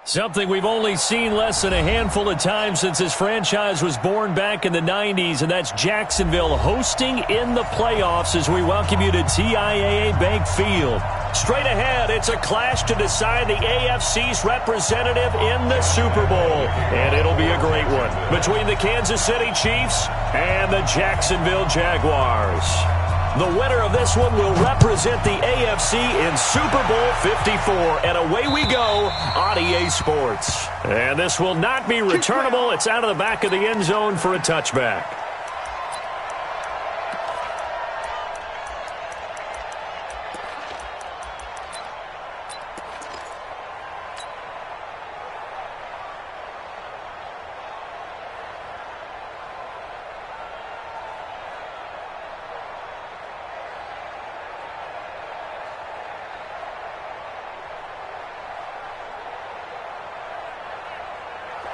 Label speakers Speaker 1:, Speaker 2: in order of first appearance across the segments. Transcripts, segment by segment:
Speaker 1: Something we've only seen less than a handful of times since this franchise was born back in the 90s, and that's Jacksonville hosting in the playoffs as we welcome you to TIAA Bank Field. Straight ahead, it's a clash to decide the AFC's representative in the Super Bowl, and it'll be a great one between the Kansas City Chiefs and the Jacksonville Jaguars. The winner of this one will represent the AFC in Super Bowl 54. And away we go on EA Sports. And this will not be returnable. It's out of the back of the end zone for a touchback.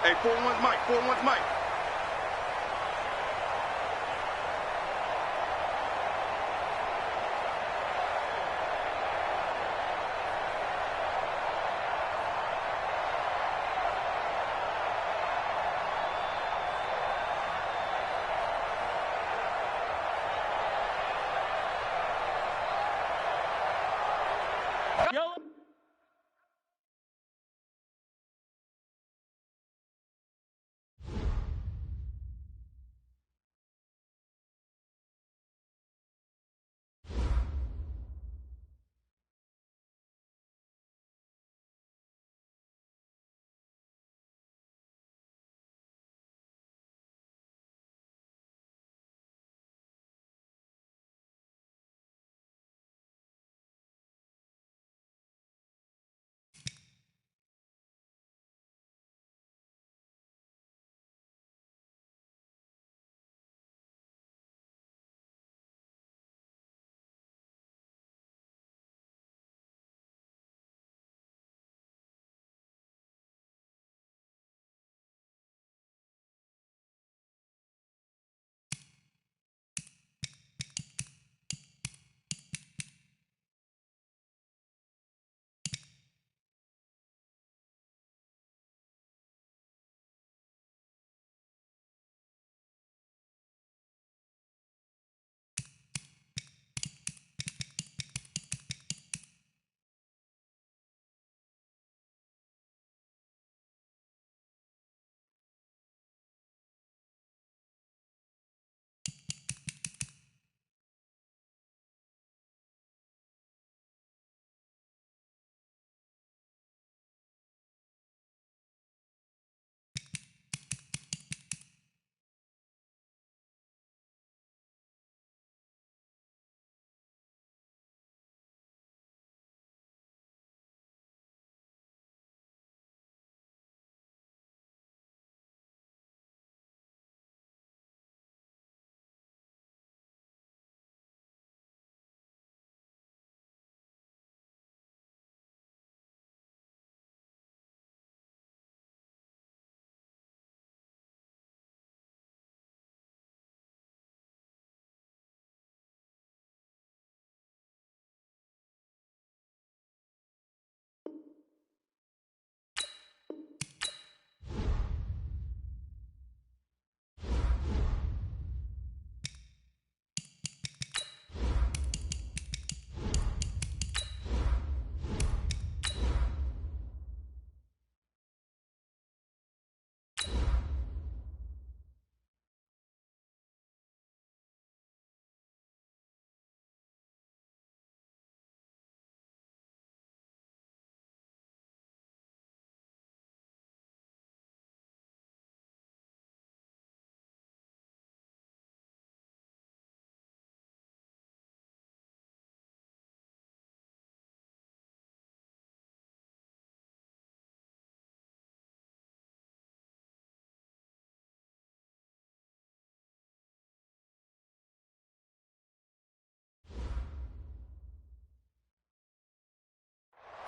Speaker 2: Hey, 4-1's Mike, 4-1's Mike.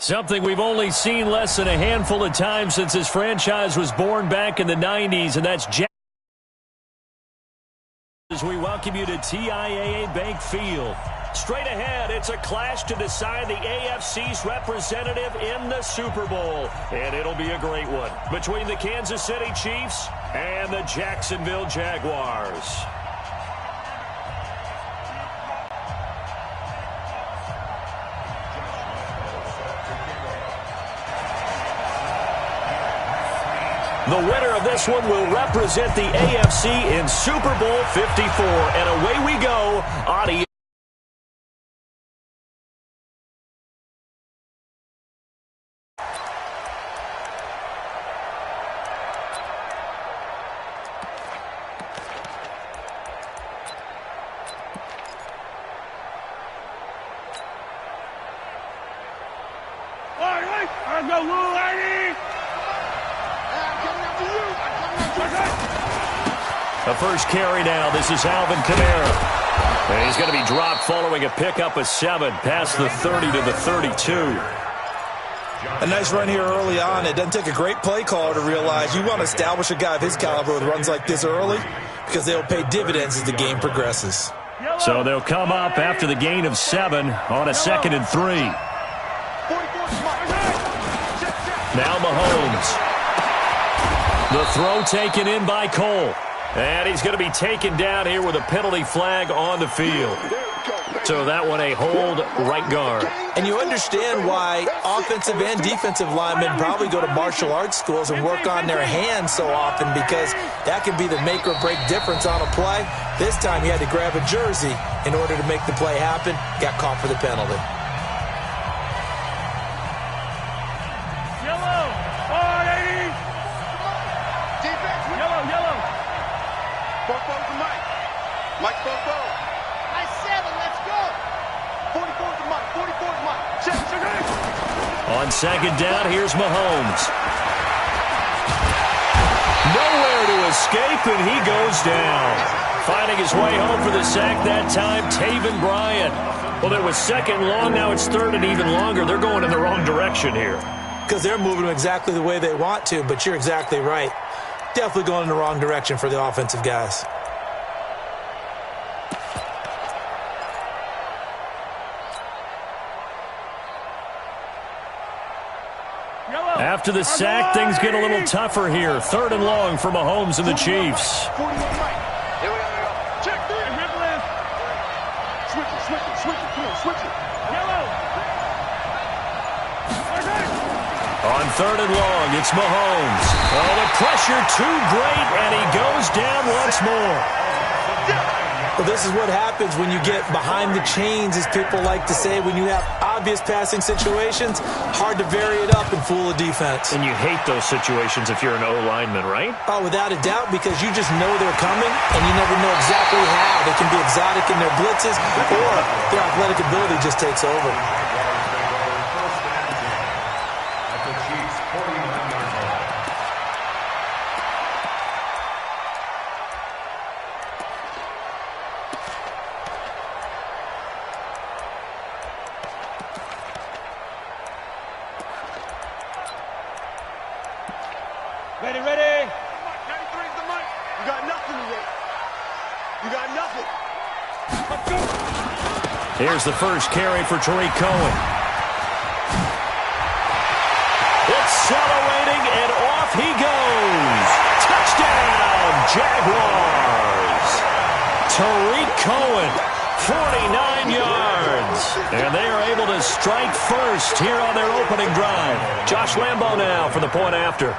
Speaker 1: Something we've only seen less than a handful of times since this franchise was born back in the 90s, and that's as we welcome you to TIAA Bank Field. Straight ahead, it's a clash to decide the AFC's representative in the Super Bowl. And it'll be a great one between the Kansas City Chiefs and the Jacksonville Jaguars. The winner of this one will represent the AFC in Super Bowl 54. And away we go on ESPN. The first carry now. This is Alvin Kamara. And he's going to be dropped following a pickup of 7 past the 30 to the 32.
Speaker 3: A nice run here early on. It doesn't take a great play caller to realize you want to establish a guy of his caliber with runs like this early because they'll pay dividends as the game progresses.
Speaker 1: So they'll come up after the gain of 7 on a 2nd and 3. Now Mahomes. The throw taken in by Cole. And he's going to be taken down here with a penalty flag on the field. So that one a hold right guard.
Speaker 3: And you understand why offensive and defensive linemen probably go to martial arts schools and work on their hands so often, because that can be the make or break difference on a play. This time he had to grab a jersey in order to make the play happen. Got caught for the penalty.
Speaker 2: Mike Bobo.
Speaker 4: Nice 7, let's go.
Speaker 2: 44's the Mike. 44's Mike. Check.
Speaker 1: On 2nd down, here's Mahomes. Nowhere to escape, and he goes down. Finding his way home for the sack that time, Taven Bryan. Well, it was 2nd long, now it's 3rd and even longer. They're going in the wrong direction here.
Speaker 3: Because they're moving exactly the way they want to, but you're exactly right. Definitely going in the wrong direction for the offensive guys.
Speaker 1: After the sack, things get a little tougher here. 3rd and long for Mahomes and the Chiefs.
Speaker 2: Here we go. Check 3. Switch it. Come on, switch it.
Speaker 1: On 3rd and long, it's Mahomes. Oh, the pressure too great, and he goes down once more.
Speaker 3: Well, this is what happens when you get behind the chains, as people like to say. When you have obvious passing situations, hard to vary it up and fool a defense.
Speaker 1: And you hate those situations if you're an O-lineman, right?
Speaker 3: Oh, without a doubt, because you just know they're coming, and you never know exactly how. They can be exotic in their blitzes, or their athletic ability just takes over.
Speaker 2: Ready. 93's the Mike. You got nothing today. You got nothing. Let's go.
Speaker 1: Here's the first carry for Tariq Cohen. Accelerating, and off he goes. Touchdown, Jaguars. Tariq Cohen, 49 yards. And they are able to strike first here on their opening drive. Josh Lambo now for the point after.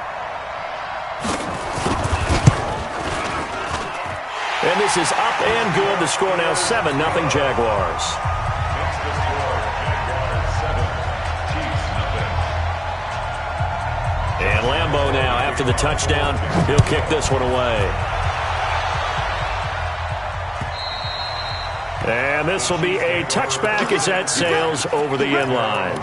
Speaker 1: And this is up and good. The score now 7-0 Jaguars. And Lambo now, after the touchdown, he'll kick this one away. And this will be a touchback as that sails over the end line.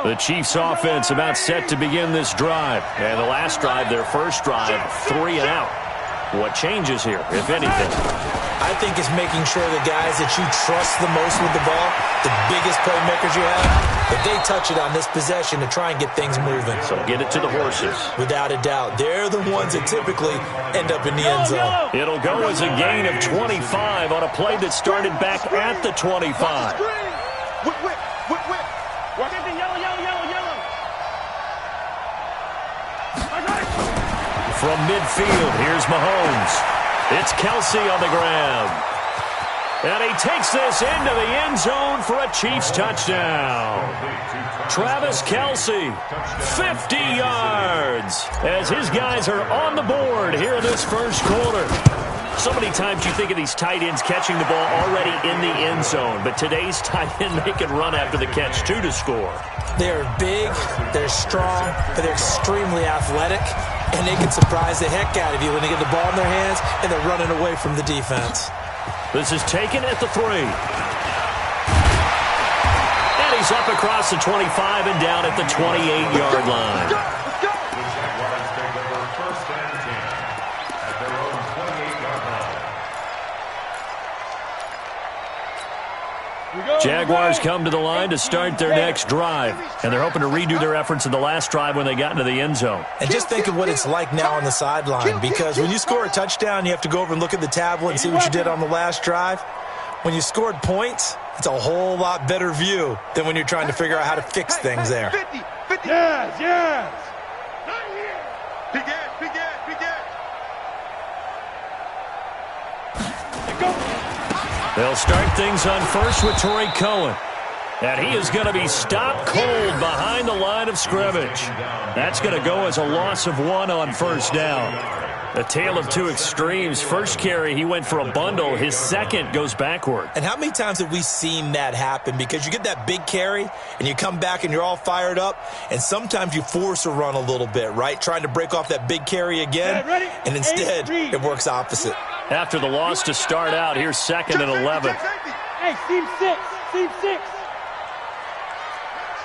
Speaker 1: The The Chiefs offense about set to begin this drive. And the last drive, their first drive, 3 and out. What changes here, if anything?
Speaker 3: I think it's making sure the guys that you trust the most with the ball, the biggest playmakers you have, that they touch it on this possession to try and get things moving.
Speaker 1: So get it to the horses.
Speaker 3: Without a doubt. They're the ones that typically end up in the end zone.
Speaker 1: It'll go as a gain of 25 on a play that started back at the 25.
Speaker 2: Whip, whip, whip, whip.
Speaker 1: From midfield, here's Mahomes. It's Kelsey on the ground. And he takes this into the end zone for a Chiefs touchdown. Travis Kelsey, 50 yards, as his guys are on the board here in this first quarter. So many times you think of these tight ends catching the ball already in the end zone, but today's tight end, they can run after the catch, too, to score.
Speaker 3: They're big, they're strong, but they're extremely athletic, and they can surprise the heck out of you when they get the ball in their hands and they're running away from the defense.
Speaker 1: This is taken at the 3. And he's up across the 25 and down at the 28-yard line. Jaguars come to the line to start their next drive, and they're hoping to redo their efforts in the last drive when they got into the end zone.
Speaker 3: And just think of what it's like now on the sideline, because when you score a touchdown, you have to go over and look at the tablet and see what you did on the last drive. When you scored points, it's a whole lot better view than when you're trying to figure out how to fix things there.
Speaker 2: 50, 50. Yes, yes. Big ass, big ass, big ass. Go.
Speaker 1: They'll start things on first with Torrey Cohen. And he is going to be stopped cold behind the line of scrimmage. That's going to go as a loss of 1 on first down. A tale of two extremes. First carry, he went for a bundle. His second goes backward.
Speaker 3: And how many times have we seen that happen? Because you get that big carry, and you come back and you're all fired up, and sometimes you force a run a little bit, right? Trying to break off that big carry again, and instead it works opposite.
Speaker 1: After the loss to start out, here's 2nd and 11.
Speaker 4: Hey, team 6, team 6.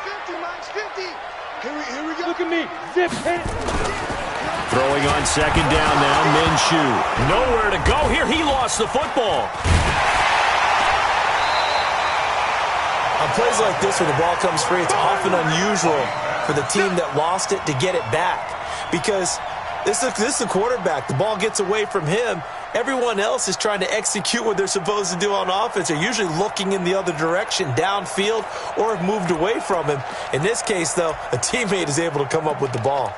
Speaker 2: 50, Mike's 50. Here we go.
Speaker 4: Look at me. Zip, hit it.
Speaker 1: Throwing on 2nd down now, Minshew. Nowhere to go here. He lost the football.
Speaker 3: On plays like this where the ball comes free, it's often unusual for the team that lost it to get it back. Because this is the quarterback. The ball gets away from him. Everyone else is trying to execute what they're supposed to do on offense. They're usually looking in the other direction, downfield, or have moved away from him. In this case, though, a teammate is able to come up with the ball.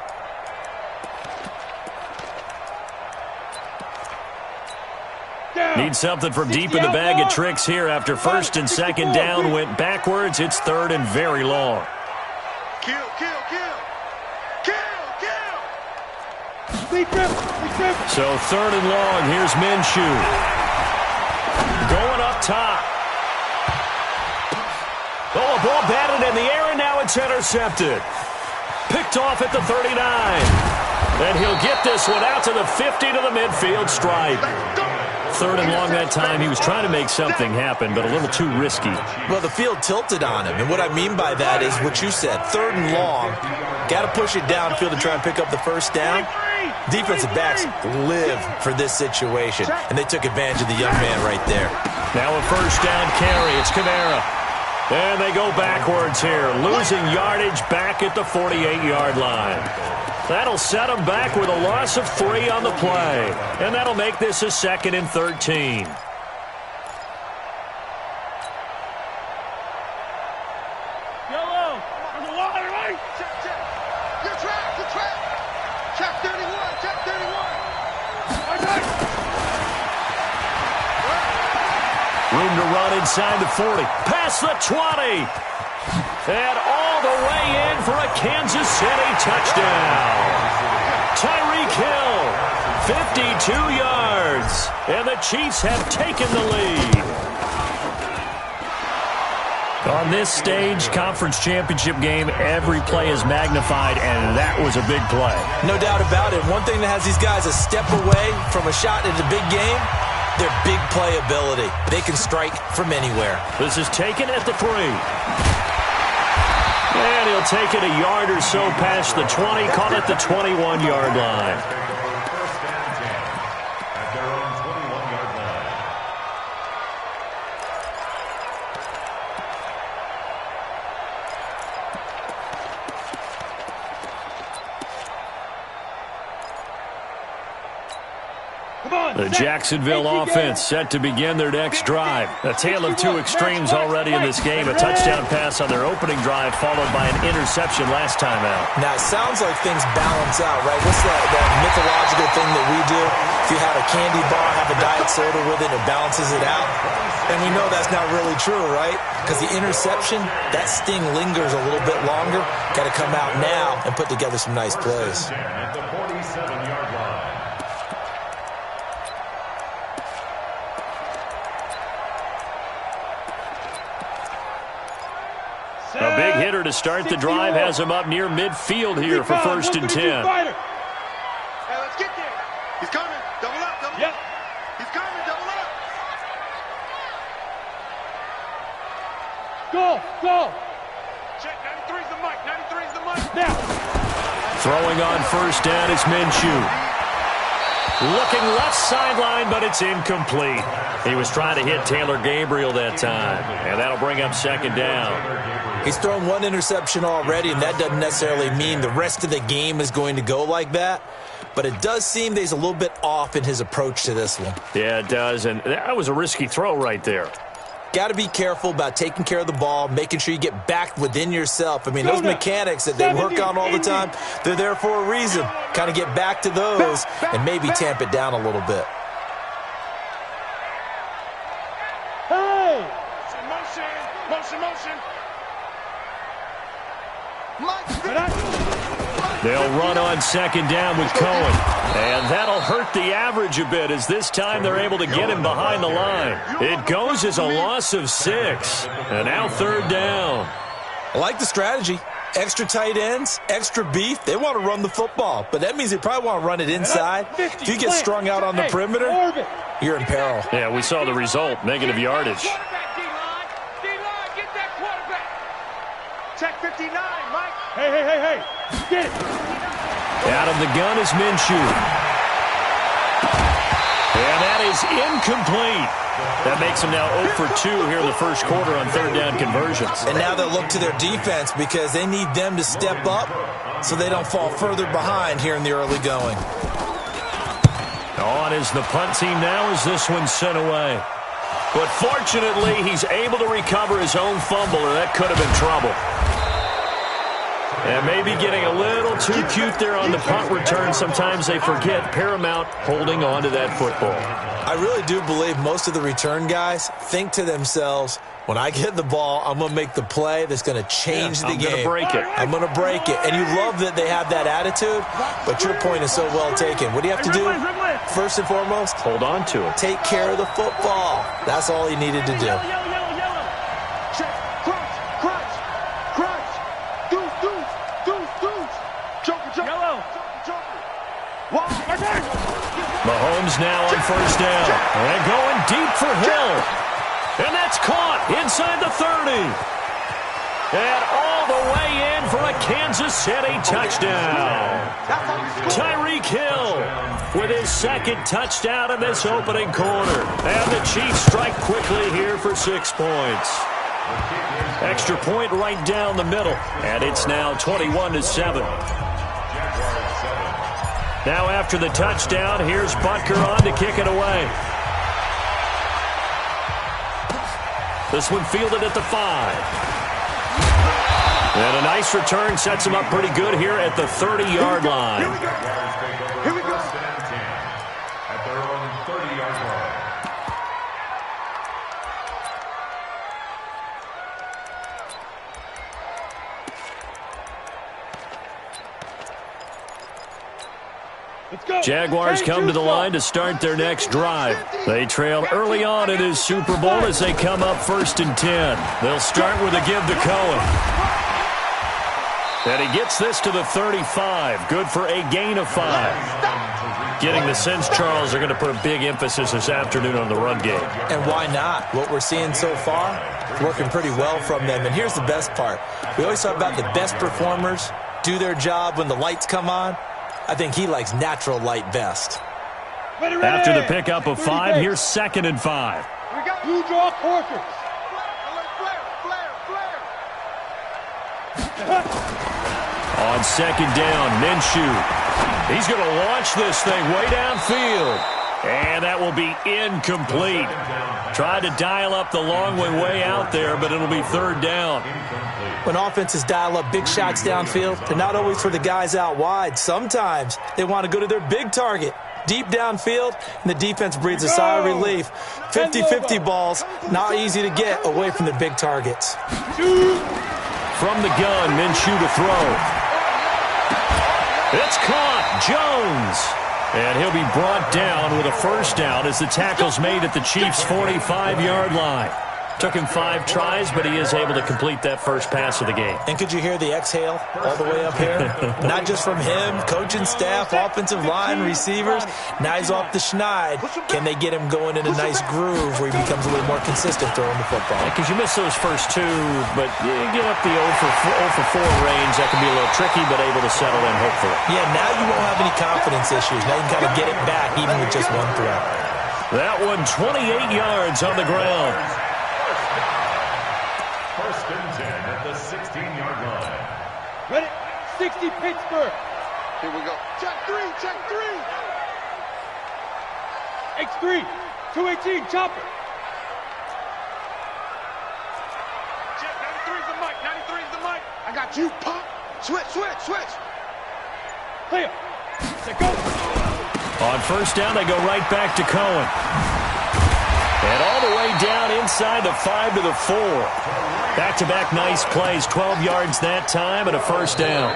Speaker 1: Need something from deep in the bag of tricks here after 1st and 2nd down went backwards. It's 3rd and very long.
Speaker 2: Kill, kill, kill. Kill, kill.
Speaker 1: So 3rd and long, here's Minshew. Going up top. Oh, a ball batted in the air, and now it's intercepted. Picked off at the 39. And he'll get this one out to the 50 to the midfield stripe. 3rd and long that time. He was trying to make something happen, but a little too risky.
Speaker 3: Well, the field tilted on him, and what I mean by that is what you said. 3rd and long, got to push it downfield to try and pick up the first down. Defensive backs live for this situation, and they took advantage of the young man right there.
Speaker 1: Now a first down carry. It's Kamara. And they go backwards here, losing yardage back at the 48-yard line. That'll set them back with a loss of 3 on the play. And that'll make this a 2nd and 13.
Speaker 2: Yellow. On the line, right? Check, check. Your track, the track. Check 31, check 31.
Speaker 1: Room to run inside the 40. Past the 20. And all the way in for a Kansas City touchdown. Tyreek Hill, 52 yards. And the Chiefs have taken the lead. On this stage, conference championship game, every play is magnified, and that was a big play.
Speaker 3: No doubt about it. One thing that has these guys a step away from a shot in the big game, their big playability. They can strike from anywhere.
Speaker 1: This is taken at the 3. And he'll take it a yard or so past the 20, call it the 21-yard line. The Jacksonville offense set to begin their next drive. A tale of two extremes already in this game. A touchdown pass on their opening drive followed by an interception last time out.
Speaker 3: Now, it sounds like things balance out, right? What's that mythological thing that we do? If you have a candy bar, have a diet soda with it, it balances it out. And we know that's not really true, right? Because the interception, that sting lingers a little bit longer. Got to come out now and put together some nice plays.
Speaker 5: At the 47-yard line.
Speaker 1: A big hitter to start the drive has him up near midfield here for 1st and 10.
Speaker 2: Hey, let's get there. He's coming. Double up, double up. He's coming, double up.
Speaker 4: Go.
Speaker 2: Check, 93's the mic. 93's the mic.
Speaker 4: Now.
Speaker 1: Throwing on 1st down is Minshew. Looking left sideline, but it's incomplete. He was trying to hit Taylor Gabriel that time, and that'll bring up 2nd down.
Speaker 3: He's thrown one interception already, and that doesn't necessarily mean the rest of the game is going to go like that. But it does seem that he's a little bit off in his approach to this one.
Speaker 1: Yeah, it does, and that was a risky throw right there.
Speaker 3: Got to be careful about taking care of the ball, making sure you get back within yourself. I mean, those mechanics that they work on all the time, they're there for a reason. Kind of get back to those and maybe tamp it down a little bit.
Speaker 4: Hey!
Speaker 2: Motion.
Speaker 1: They'll run on 2nd down with Cohen. And that'll hurt the average a bit as this time they're able to get him behind the line. It goes as a loss of 6. And now 3rd down.
Speaker 3: I like the strategy. Extra tight ends, extra beef. They want to run the football, but that means they probably want to run it inside. If you get strung out on the perimeter, you're in peril.
Speaker 1: Yeah, we saw the result, negative yardage.
Speaker 2: D-line, get that quarterback. Check 59, Mike.
Speaker 4: Hey. Get it.
Speaker 1: Out of the gun is Minshew. And that is incomplete. That makes them now 0 for 2 here in the first quarter on 3rd down conversions.
Speaker 3: And now they'll look to their defense because they need them to step up so they don't fall further behind here in the early going.
Speaker 1: On is the punt team now as this one's sent away. But fortunately, he's able to recover his own fumble, or that could have been trouble. And maybe getting a little too cute there on the punt return. Sometimes they forget paramount holding on to that football.
Speaker 3: I really do believe most of the return guys think to themselves, when I get the ball, I'm going to make the play that's going to change the game.
Speaker 1: I'm going to break it.
Speaker 3: I'm going to break it. And you love that they have that attitude, but your point is so well taken. What do you have to do? First and foremost,
Speaker 1: hold on to it.
Speaker 3: Take care of the football. That's all he needed to do.
Speaker 2: Check, crunch. Deuce. Joker.
Speaker 4: Yellow.
Speaker 1: Mahomes now on 1st down. And going deep for Hill. And that's caught inside the 30. And all the way in for a Kansas City touchdown. Tyreek Hill with his 2nd touchdown in this opening quarter. And the Chiefs strike quickly here for 6 points. Extra point right down the middle. And it's now 21-7. Now after the touchdown, here's Butker on to kick it away. This one fielded at the 5. And a nice return sets him up pretty good here at the 30-yard line.
Speaker 2: Here we go.
Speaker 5: At their own 30-yard line.
Speaker 1: Jaguars come to the line to start their next drive. They trail early on in his Super Bowl as they come up 1st and 10. They'll start with a give to Cohen. And he gets this to the 35. Good for a gain of 5. Getting the sense, Charles, they're going to put a big emphasis this afternoon on the run game.
Speaker 3: And why not? What we're seeing so far, working pretty well from them. And here's the best part. We always talk about the best performers do their job when the lights come on. I think he likes natural light best.
Speaker 1: After the pickup of 5, here's 2nd and 5.
Speaker 4: You draw quarters.
Speaker 1: On 2nd down, Minshew. He's going to launch this thing way downfield. And that will be incomplete. Tried to dial up the long way out there, but it'll be 3rd down.
Speaker 3: When offenses dial up big shots downfield, they're not always for the guys out wide. Sometimes they want to go to their big target. Deep downfield, and the defense breathes a sigh of relief. 50-50 balls, not easy to get away from the big targets.
Speaker 1: From the gun, Minshew to throw. It's caught. Jones. And he'll be brought down with a 1st down as the tackle's made at the Chiefs' 45-yard line. Took him 5 tries, but he is able to complete that first pass of the game.
Speaker 3: And could you hear the exhale all the way up here? Not just from him, coaching staff, offensive line, receivers. Now he's off the schneid. Can they get him going in a nice groove where he becomes a little more consistent throwing the football?
Speaker 1: Because you miss those first 2, but you get up the 0 for 4 range. That can be a little tricky, but able to settle in, hopefully.
Speaker 3: Yeah, now you won't have any confidence issues. Now you can kind of get it back even with just 1 throw.
Speaker 1: That one 28 yards on the ground.
Speaker 5: 1st and 10 at the 16-yard line.
Speaker 4: Ready? 60 Pittsburgh.
Speaker 2: Here we go. Check 3, check 3.
Speaker 4: X3. 218, chopper.
Speaker 2: Check, 93's the mic, 93's the mic. I got you, pop. Switch, switch, switch.
Speaker 4: Clear. Set go.
Speaker 1: On 1st down, they go right back to Cohen. And all the way down inside the 5 to the 4. Back-to-back nice plays, 12 yards that time and a 1st down.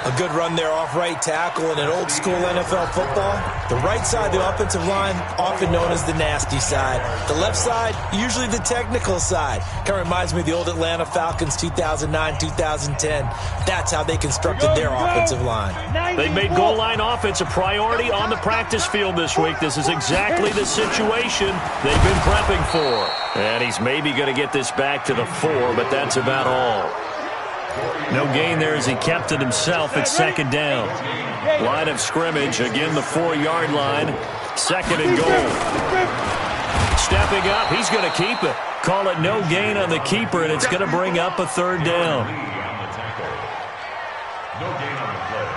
Speaker 3: A good run there off right tackle in an old-school NFL football. The right side, the offensive line, often known as the nasty side. The left side, usually the technical side. Kind of reminds me of the old Atlanta Falcons 2009-2010. That's how they constructed their offensive line.
Speaker 1: They made goal line offense a priority on the practice field this week. This is exactly the situation they've been prepping for. And he's maybe going to get this back to the 4, but that's about all. No gain there as he kept it himself at 2nd down. Line of scrimmage, again the 4-yard line. 2nd and goal. Stepping up, he's going to keep it. Call it no gain on the keeper, and it's going to bring up a 3rd down.
Speaker 5: No gain on the play.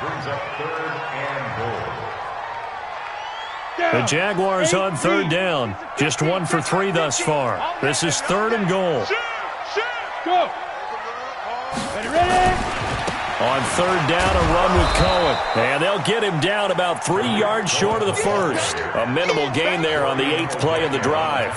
Speaker 5: Brings up 3rd and goal.
Speaker 1: The Jaguars on 3rd down. Just 1 for 3 thus far. This is 3rd and goal.
Speaker 4: Go. Ready?
Speaker 1: On 3rd down, a run with Cohen. And they'll get him down about 3 yards short of the 1st. A minimal gain there on the 8th play of the drive.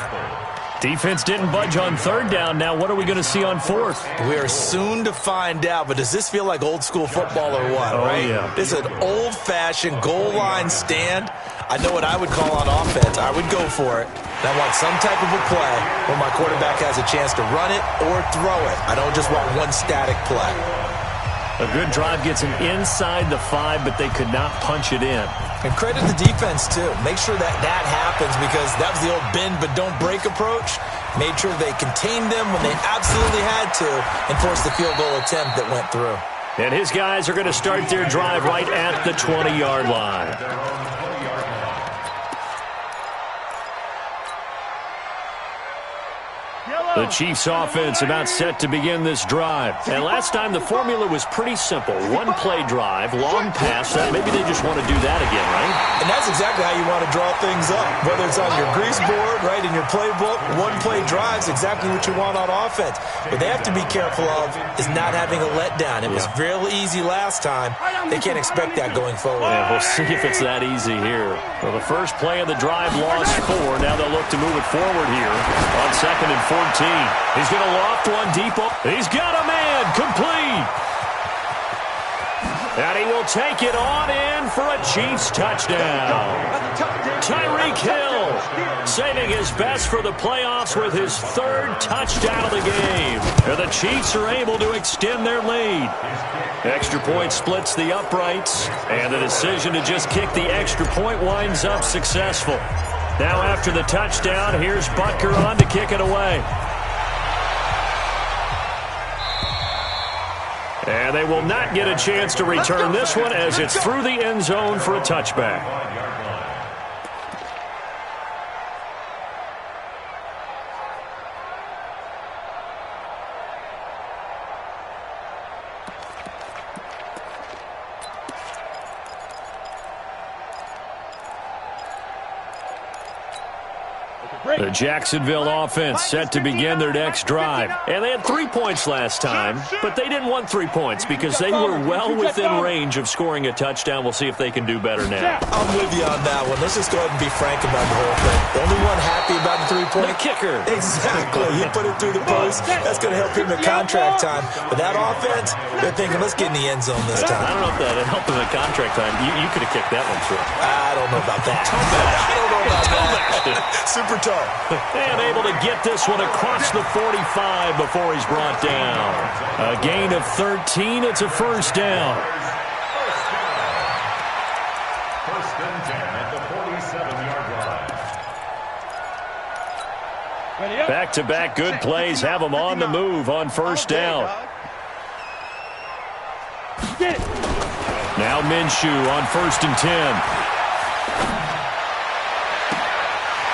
Speaker 1: Defense didn't budge on 3rd down. Now what are we going to see on 4th?
Speaker 3: We are soon to find out, but does this feel like old-school football or what, right?
Speaker 1: Yeah.
Speaker 3: This is an old-fashioned goal line stand. I know what I would call on offense. I would go for it. And I want some type of a play where my quarterback has a chance to run it or throw it. I don't just want one static play.
Speaker 1: A good drive gets him inside the 5, but they could not punch it in.
Speaker 3: And credit the defense, too. Make sure that happens because that was the old bend but don't break approach. Made sure they contained them when they absolutely had to and forced the field goal attempt that went through.
Speaker 1: And his guys are going to start their drive right at the 20-yard line. The Chiefs offense about set to begin this drive. And last time the formula was pretty simple. 1-play drive, long pass. Maybe they just want to do that again, right?
Speaker 3: And that's exactly how you want to draw things up. Whether it's on your grease board, right, in your playbook, 1-play drive is exactly what you want on offense. What they have to be careful of is not having a letdown. It was real easy last time. They can't expect that going forward.
Speaker 1: Yeah, we'll see if it's that easy here. Well, the first play of the drive lost 4. Now they'll look to move it forward here on 2nd and 14. He's going to loft one deep. He's got a man complete. And he will take it on in for a Chiefs touchdown. Tyreek Hill saving his best for the playoffs with his third touchdown of the game. And the Chiefs are able to extend their lead. Extra point splits the uprights, and the decision to just kick the extra point winds up successful. Now after the touchdown, here's Butker on to kick it away. And they will not get a chance to return this one as it's through the end zone for a touchback. The Jacksonville offense set to begin their next drive. And they had 3 points last time, but they didn't want 3 points because they were well within range of scoring a touchdown. We'll see if they can do better now.
Speaker 3: I'm with you on that one. Let's just go ahead and be frank about the whole thing. The only one happy about the 3-point?
Speaker 1: The kicker.
Speaker 3: Exactly. He put it through the post. That's going to help him in contract time. But that offense, they're thinking, let's get in the end zone this time.
Speaker 1: I don't know if that helped him in contract time. You could have kicked that one through.
Speaker 3: I don't know about that. I don't know about that. Super tough.
Speaker 1: And able to get this one across the 45 before he's brought down. A gain of 13. It's a first down.
Speaker 5: First and 10 at the 47-yard line.
Speaker 1: Back-to-back good plays have them on the move on first down. Now Minshew on first and 10.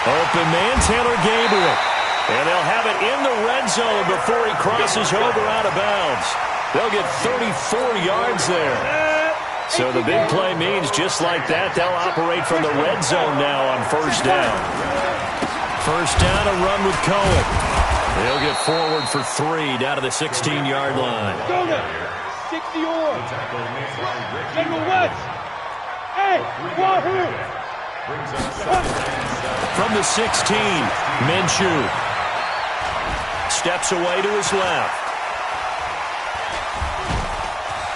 Speaker 1: Open man, Taylor Gabriel. And they'll have it in the red zone before he crosses over out of bounds. They'll get 34 yards there. So the big play means just like that, they'll operate from the red zone now on first down. First down, a run with Cohen. He'll get forward for 3 down to the 16-yard line.
Speaker 4: Go there. 60-or. General West. Hey, Wahoo.
Speaker 1: From the 16, Minshew steps away to his left.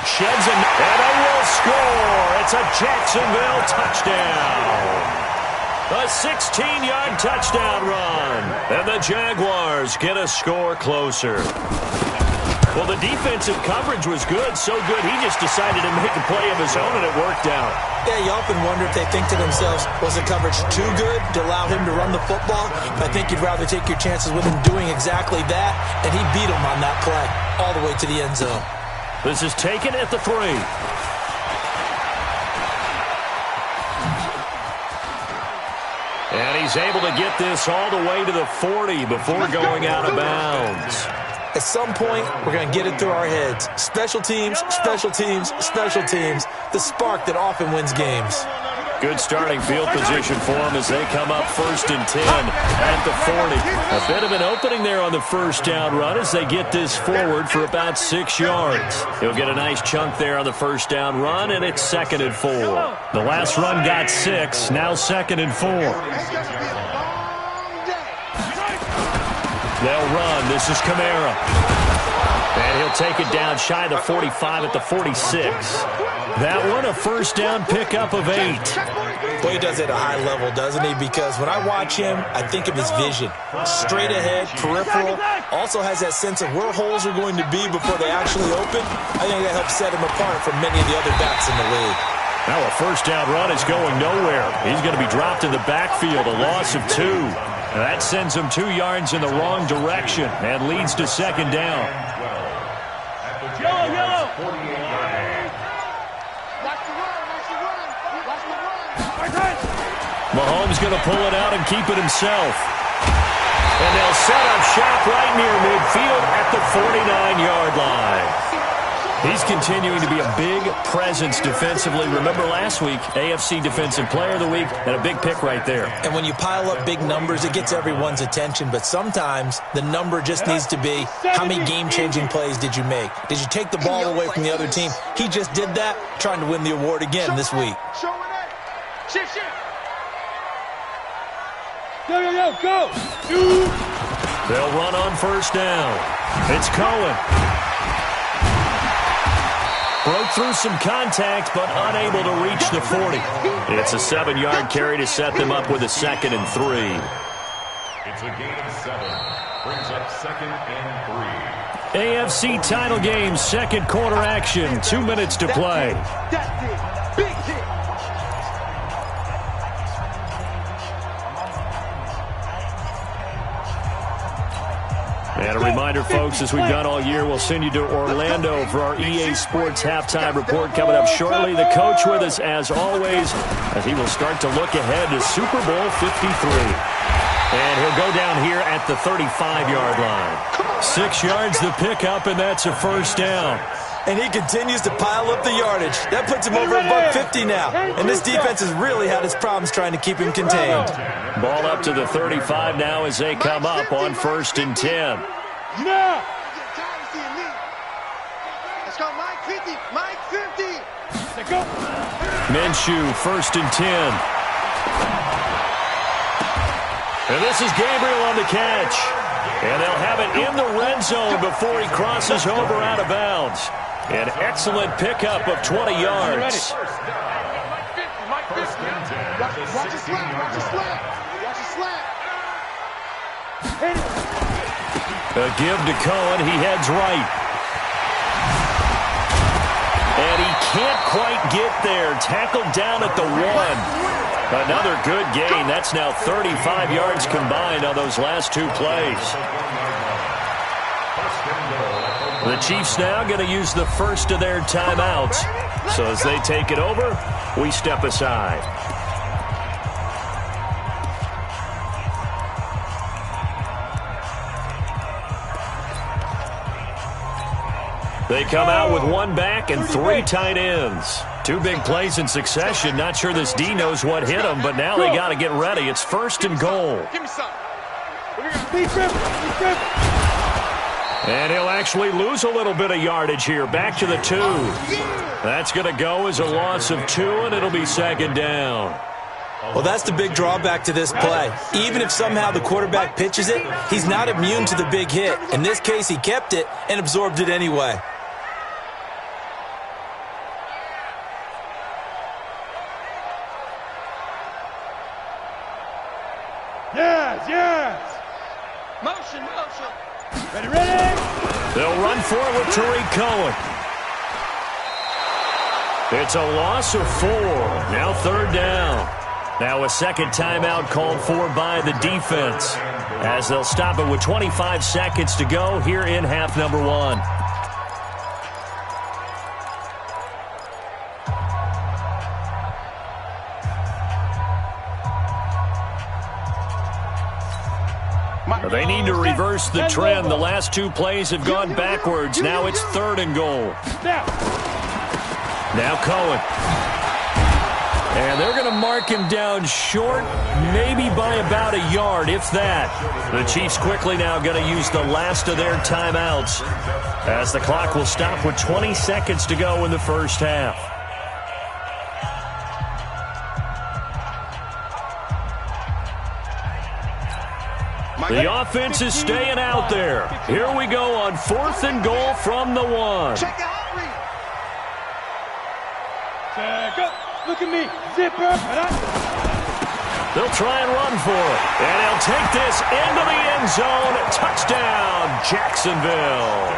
Speaker 1: Sheds and a will score. It's a Jacksonville touchdown. A 16-yard touchdown run. And the Jaguars get a score closer. Well, the defensive coverage was good, so good he just decided to make a play of his own, and it worked out.
Speaker 3: Yeah, you often wonder if they think to themselves, was the coverage too good to allow him to run the football? I think you'd rather take your chances with him doing exactly that, and he beat him on that play all the way to the end zone.
Speaker 1: This is taken at the 3. And he's able to get this all the way to the 40 before going out of bounds.
Speaker 3: At some point, we're going to get it through our heads. Special teams, special teams, special teams. The spark that often wins games.
Speaker 1: Good starting field position for him as they come up first and 10 at the 40. A bit of an opening there on the first down run as they get this forward for about 6 yards. He'll get a nice chunk there on the first down run, and it's 2nd and 4. The last run got 6, now 2nd and 4. They'll run. This is Kamara. And he'll take it down shy of the 45 at the 46. That one a first down pickup of 8.
Speaker 3: Boy, he does it at a high level, doesn't he? Because when I watch him, I think of his vision. Straight ahead, peripheral. Also has that sense of where holes are going to be before they actually open. I think that helps set him apart from many of the other backs in the league.
Speaker 1: Now a first down run is going nowhere. He's going to be dropped in the backfield, a loss of 2. And that sends him 2 yards in the wrong direction and leads to 2nd down.
Speaker 4: Yellow.
Speaker 1: Mahomes going to pull it out and keep it himself. And they'll set up shop right near midfield at the 49-yard line. He's continuing to be a big presence defensively. Remember last week, AFC Defensive Player of the Week, and a big pick right there.
Speaker 3: And when you pile up big numbers, it gets everyone's attention. But sometimes the number just needs to be, how many game-changing plays did you make? Did you take the ball away from the other team? He just did that, trying to win the award again this week.
Speaker 4: Go.
Speaker 1: They'll run on first down. It's Cohen. Broke through some contact, but unable to reach the 40. It's a 7-yard carry to set them up with a 2nd and 3.
Speaker 5: It's a gain of 7. Brings up 2nd and 3.
Speaker 1: AFC title game, second quarter action. 2 minutes to play.
Speaker 2: That's it. Big hit.
Speaker 1: And a reminder, folks, as we've done all year, we'll send you to Orlando for our EA Sports halftime report coming up shortly. The coach with us, as always, as he will start to look ahead to Super Bowl 53. And he'll go down here at the 35-yard line. 6 yards the pickup, and that's a first down.
Speaker 3: And he continues to pile up the yardage. That puts him over $150 now. And this defense has really had its problems trying to keep him contained.
Speaker 1: Ball up to the 35 now as they come up on 1st and 10.
Speaker 2: No! Let's go, Mike 50. Mike 50.
Speaker 4: Let's go.
Speaker 1: Minshew, 1st and 10. And this is Gabriel on the catch. And they'll have it in the red zone before he crosses over out of bounds. An excellent pickup of 20 yards.
Speaker 2: Mike 50. Watch your slap. Watch your slap. Watch your slap.
Speaker 1: A give to Cohen. He heads right. And he can't quite get there. Tackled down at the 1. Another good gain. That's now 35 yards combined on those last 2 plays. The Chiefs now going to use the first of their timeouts. So as they take it over, we step aside. They come out with 1 back and 3 tight ends. 2 big plays in succession. Not sure this D knows what hit him, but now they got to get ready. It's 1st and goal.
Speaker 2: Give me some.
Speaker 1: And he'll actually lose a little bit of yardage here. Back to the 2. That's going to go as a loss of 2, and it'll be 2nd down.
Speaker 3: Well, that's the big drawback to this play. Even if somehow the quarterback pitches it, he's not immune to the big hit. In this case, he kept it and absorbed it anyway.
Speaker 4: Yes.
Speaker 2: Motion.
Speaker 4: Ready.
Speaker 1: They'll run for it with Tariq Cohen. It's a loss of 4. Now 3rd down. Now a second timeout called for by the defense, as they'll stop it with 25 seconds to go here in half number 1. They need to reverse the trend. The last 2 plays have gone backwards. Now it's 3rd and goal. Now Cohen. And they're going to mark him down short, maybe by about a yard, if that. The Chiefs quickly now going to use the last of their timeouts, as the clock will stop with 20 seconds to go in the first half. The offense is staying out there. Here we go on 4th and goal from the 1.
Speaker 2: Check the hot read.
Speaker 4: Check up. Look at me. Zipper.
Speaker 1: They'll try and run for it. And he'll take this into the end zone. Touchdown, Jacksonville.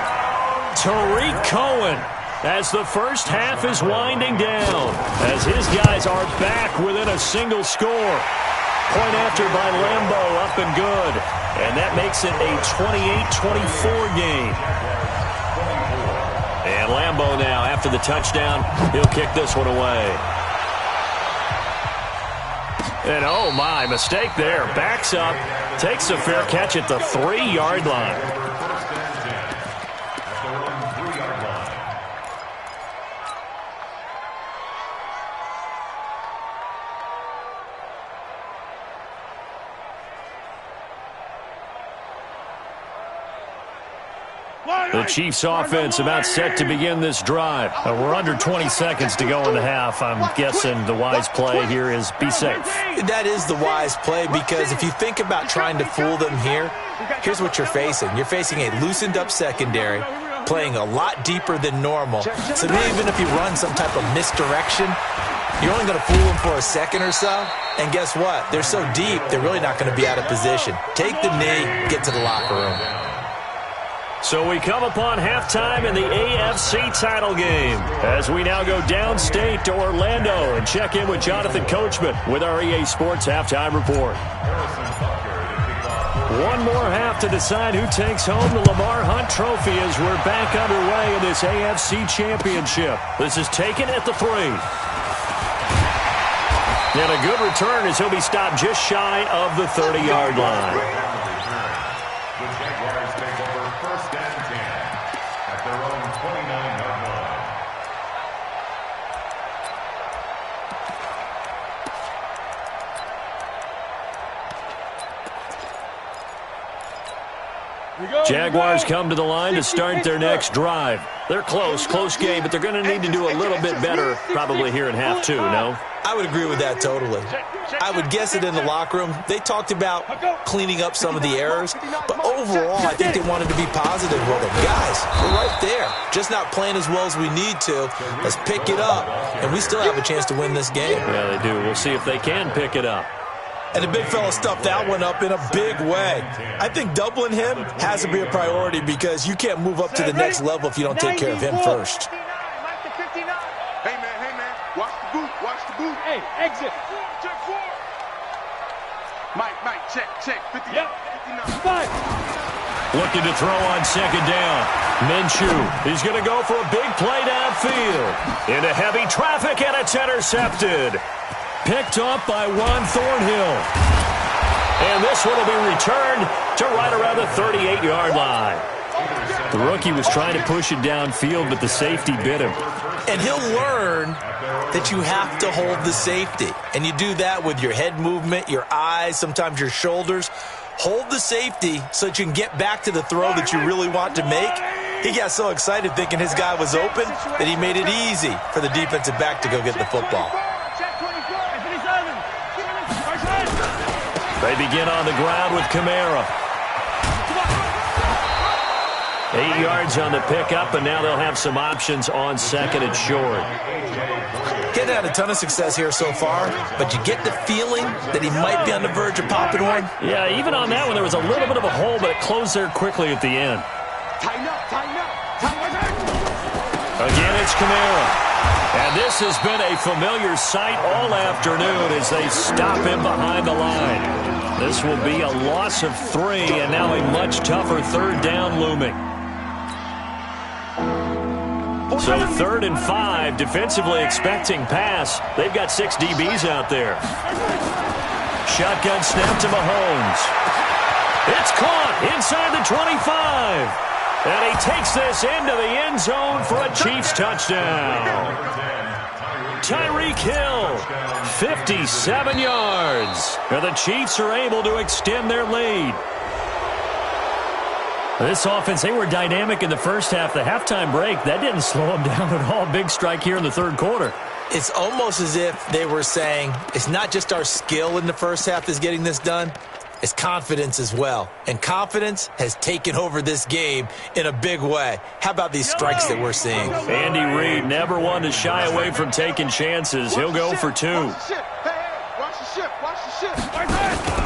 Speaker 1: Tariq Cohen, as the first half is winding down, as his guys are back within a single score. Point after by Lambo, up and good. And that makes it a 28-24 game. And Lambo now, after the touchdown, he'll kick this one away. And oh my, mistake there. Backs up, takes a fair catch at the 3-yard line. The Chiefs offense about set to begin this drive. We're under 20 seconds to go in the half. I'm guessing the wise play here is be safe.
Speaker 3: That is the wise play, because if you think about trying to fool them here, here's what you're facing. You're facing a loosened up secondary. playing a lot deeper than normal. So even if you run some type of misdirection, you're only going to fool them for a second or so. And guess what? They're so deep, they're really not going to be out of position. Take the knee, get to the locker room.
Speaker 1: So we come upon halftime in the AFC title game as we now go downstate to Orlando and check in with Jonathan Coachman with our EA Sports Halftime Report. One more half to decide who takes home the Lamar Hunt Trophy as we're back underway in this AFC Championship. This is taken at the 3. And a good return as he'll be stopped just shy of the 30-yard line.
Speaker 5: The Jaguars take over first and 10 at their own 29-yard line.
Speaker 1: Jaguars come to the line to start their next drive. They're close game, but they're going to need to do a little bit better probably here in half 2, no?
Speaker 3: I would agree with that totally. I would guess it in the locker room. They talked about cleaning up some of the errors, but overall, I think they wanted to be positive with them. Guys, we're right there. Just not playing as well as we need to. Let's pick it up, and we still have a chance to win this game.
Speaker 1: Yeah, they do. We'll see if they can pick it up.
Speaker 3: And the big fella stuffed that one up in a big way. I think doubling him has to be a priority because you can't move up to the next level if you don't take care of him first.
Speaker 2: Hey, man. Watch the boot.
Speaker 4: Hey, exit.
Speaker 2: Check 4. Mike, check. 59.
Speaker 4: Yep. 5.
Speaker 1: Looking to throw on second down. Minshew, he's going to go for a big play downfield. Into heavy traffic, and it's intercepted. Picked up by Juan Thornhill. And this one will be returned to right around the 38-yard line. The rookie was trying to push it downfield, but the safety bit him.
Speaker 3: And he'll learn that you have to hold the safety. And you do that with your head movement, your eyes, sometimes your shoulders. Hold the safety so that you can get back to the throw that you really want to make. He got so excited thinking his guy was open that he made it easy for the defensive back to go get the football.
Speaker 1: They begin on the ground with Kamara. 8 yards on the pickup, and now they'll have some options on second and short.
Speaker 3: Getting had a ton of success here so far, but you get the feeling that he might be on the verge of popping one.
Speaker 1: Yeah, even on that one, there was a little bit of a hole, but it closed there quickly at the end.
Speaker 2: Tighten up.
Speaker 1: Again, it's Kamara. And this has been a familiar sight all afternoon as they stop him behind the line. This will be a loss of 3, and now a much tougher third down looming. So 3rd and 5, defensively expecting pass. They've got 6 DBs out there. Shotgun snap to Mahomes. It's caught inside the 25. And he takes this into the end zone for a Chiefs touchdown. Tyreek Hill, 57 yards. And the Chiefs are able to extend their lead. This offense, they were dynamic in the first half. The halftime break, that didn't slow them down at all. Big strike here in the third quarter.
Speaker 3: It's almost as if they were saying, it's not just our skill in the first half that's getting this done. It's confidence as well. And confidence has taken over this game in a big way. How about these strikes that we're seeing?
Speaker 1: Andy Reid never one to shy away from taking chances. He'll go for 2.
Speaker 2: Watch the ship.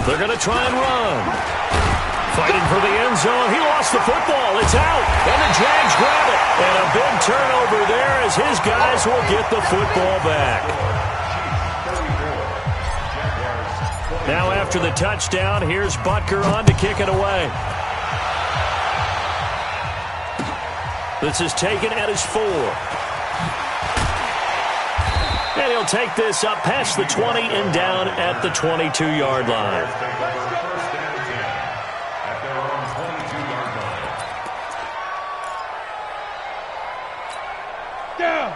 Speaker 1: They're going to try and run. Fighting for the end zone. He lost the football. It's out. And the Jags grab it. And a big turnover there as his guys will get the football back. Now after the touchdown, here's Butker on to kick it away. This is taken at his 4. And he'll take this up past the 20 and down at the 22-yard line.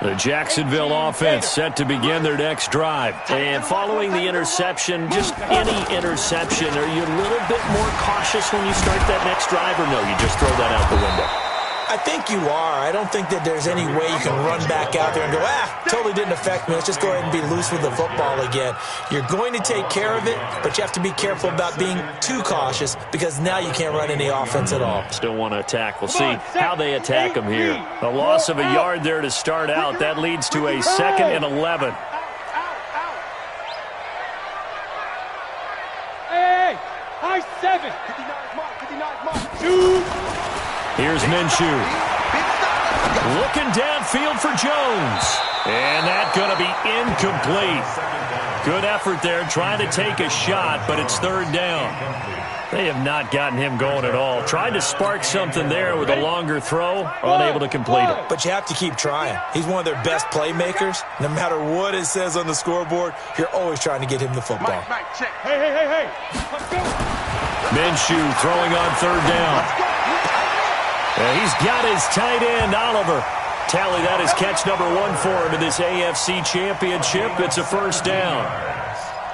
Speaker 1: The Jacksonville offense set to begin their next drive. And following the interception, just any interception, are you a little bit more cautious when you start that next drive, or no, you just throw that out the window?
Speaker 3: I think you are. I don't think that there's any way you can run back out there and go, totally didn't affect me. Let's just go ahead and be loose with the football again. You're going to take care of it, but you have to be careful about being too cautious because now you can't run any offense at all.
Speaker 1: Still want to attack. We'll see how they attack him here. A loss of a yard there to start out. That leads to a 2nd and 11.
Speaker 4: Hey, high 7. 59 mark.
Speaker 1: Here's Minshew. Looking downfield for Jones. And that's going to be incomplete. Good effort there trying to take a shot, but it's 3rd down. They have not gotten him going at all. Tried to spark something there with a longer throw, unable to complete it.
Speaker 3: But you have to keep trying. He's one of their best playmakers. No matter what it says on the scoreboard, you're always trying to get him the football.
Speaker 4: Hey. Let's go.
Speaker 1: Minshew throwing on 3rd down. And he's got his tight end, Oliver. Tally that as catch number 1 for him in this AFC Championship. It's a 1st down.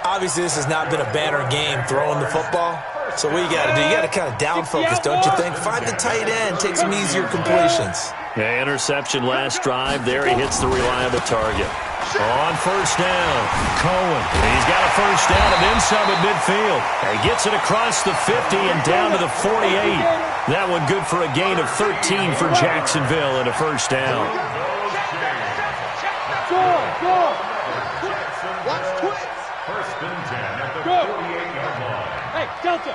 Speaker 3: Obviously, this has not been a banner game throwing the football. So what you got to do, you got to kind of down focus, don't you think? Find the tight end, take some easier completions.
Speaker 1: Yeah, interception last drive. There he hits the reliable target. On 1st down, Cohen. He's got a 1st down and then some at midfield. He gets it across the 50 and down to the 48. That one good for a gain of 13 for Jacksonville and a 1st down.
Speaker 4: Go.
Speaker 2: Watch twits.
Speaker 5: 1st and 10 at the 48-yard line.
Speaker 4: Hey, Delta.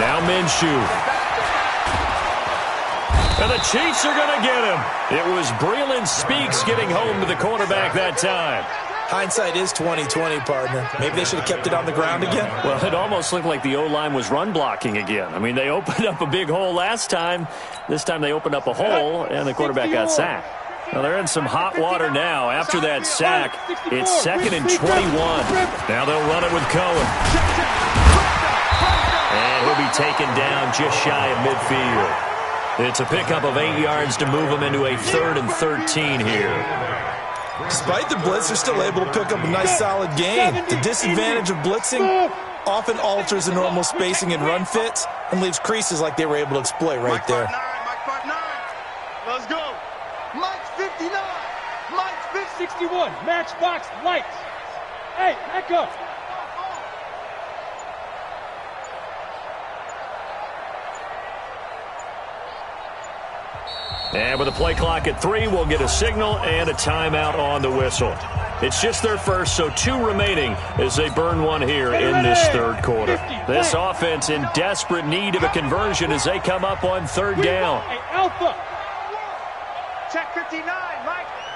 Speaker 1: Now Minshew. And the Chiefs are going to get him. It was Breeland Speaks getting home to the quarterback that time.
Speaker 3: Hindsight is 20/20, partner. Maybe they should have kept it on the ground again.
Speaker 1: Well, it almost looked like the O-line was run blocking again. I mean, they opened up a big hole last time. This time they opened up a hole, and the quarterback got sacked. Well, they're in some hot water now. After that sack, it's 2nd and 21. Now they'll run it with Cohen. And he'll be taken down just shy of midfield. It's a pickup of 8 yards to move them into a 3rd and 13 here.
Speaker 3: Despite the blitz, they're still able to pick up a nice solid gain. The disadvantage of blitzing often alters the normal spacing and run fits and leaves creases like they were able to exploit right there.
Speaker 2: Mike 5'9". Let's go. Mike's 59. Mike's
Speaker 4: 61. Matchbox lights. Hey, back up.
Speaker 1: And with a play clock at 3, we'll get a signal and a timeout on the whistle. It's just their first, so 2 remaining as they burn one here in this 3rd quarter. This offense in desperate need of a conversion as they come up on 3rd down.
Speaker 4: Hey, Alpha.
Speaker 2: Check 59.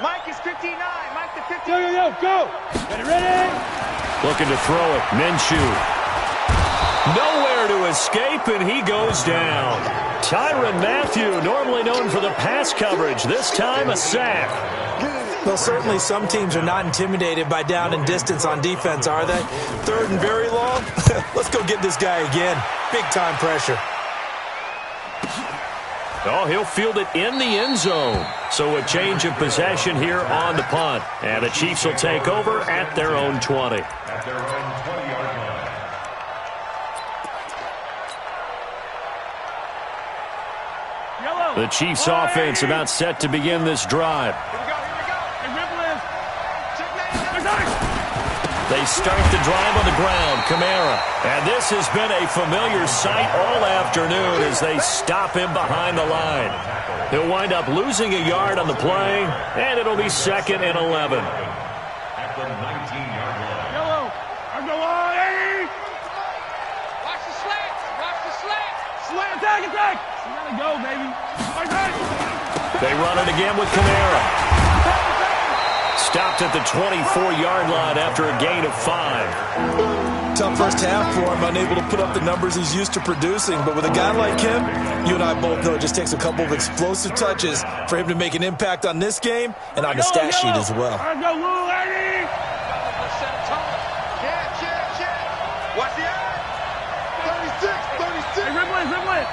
Speaker 2: Mike is 59. Mike the 59.
Speaker 4: Yo, go. Ready?
Speaker 1: Looking to throw it. Minshew. Nowhere to escape, and he goes down. Tyrann Mathieu, normally known for the pass coverage, this time a sack.
Speaker 3: Well, certainly some teams are not intimidated by down and distance on defense, are they? 3rd and very long? Let's go get this guy again. Big-time pressure.
Speaker 1: Oh, he'll field it in the end zone. So a change of possession here on the punt. And the Chiefs will take over at their own 20.
Speaker 5: At their own 20-yard line.
Speaker 1: The Chiefs offense about set to begin this drive. They start the drive on the ground. Kamara. And this has been a familiar sight all afternoon as they stop him behind the line. He'll wind up losing a yard on the play, and it'll be 2nd and 11.
Speaker 5: At the 19-yard line.
Speaker 4: Yellow. I'm going. Hey.
Speaker 2: Watch the slant. Watch the slant.
Speaker 4: Slant. Attack. You gotta go, baby.
Speaker 1: They run it again with Kamara. Stopped at the 24-yard line after a gain of 5.
Speaker 3: Tough first half for him, unable to put up the numbers he's used to producing. But with a guy like him, you and I both know it just takes a couple of explosive touches for him to make an impact on this game and on the stat sheet as well.
Speaker 2: Watch the eye. 36.
Speaker 4: Hey, Rimland.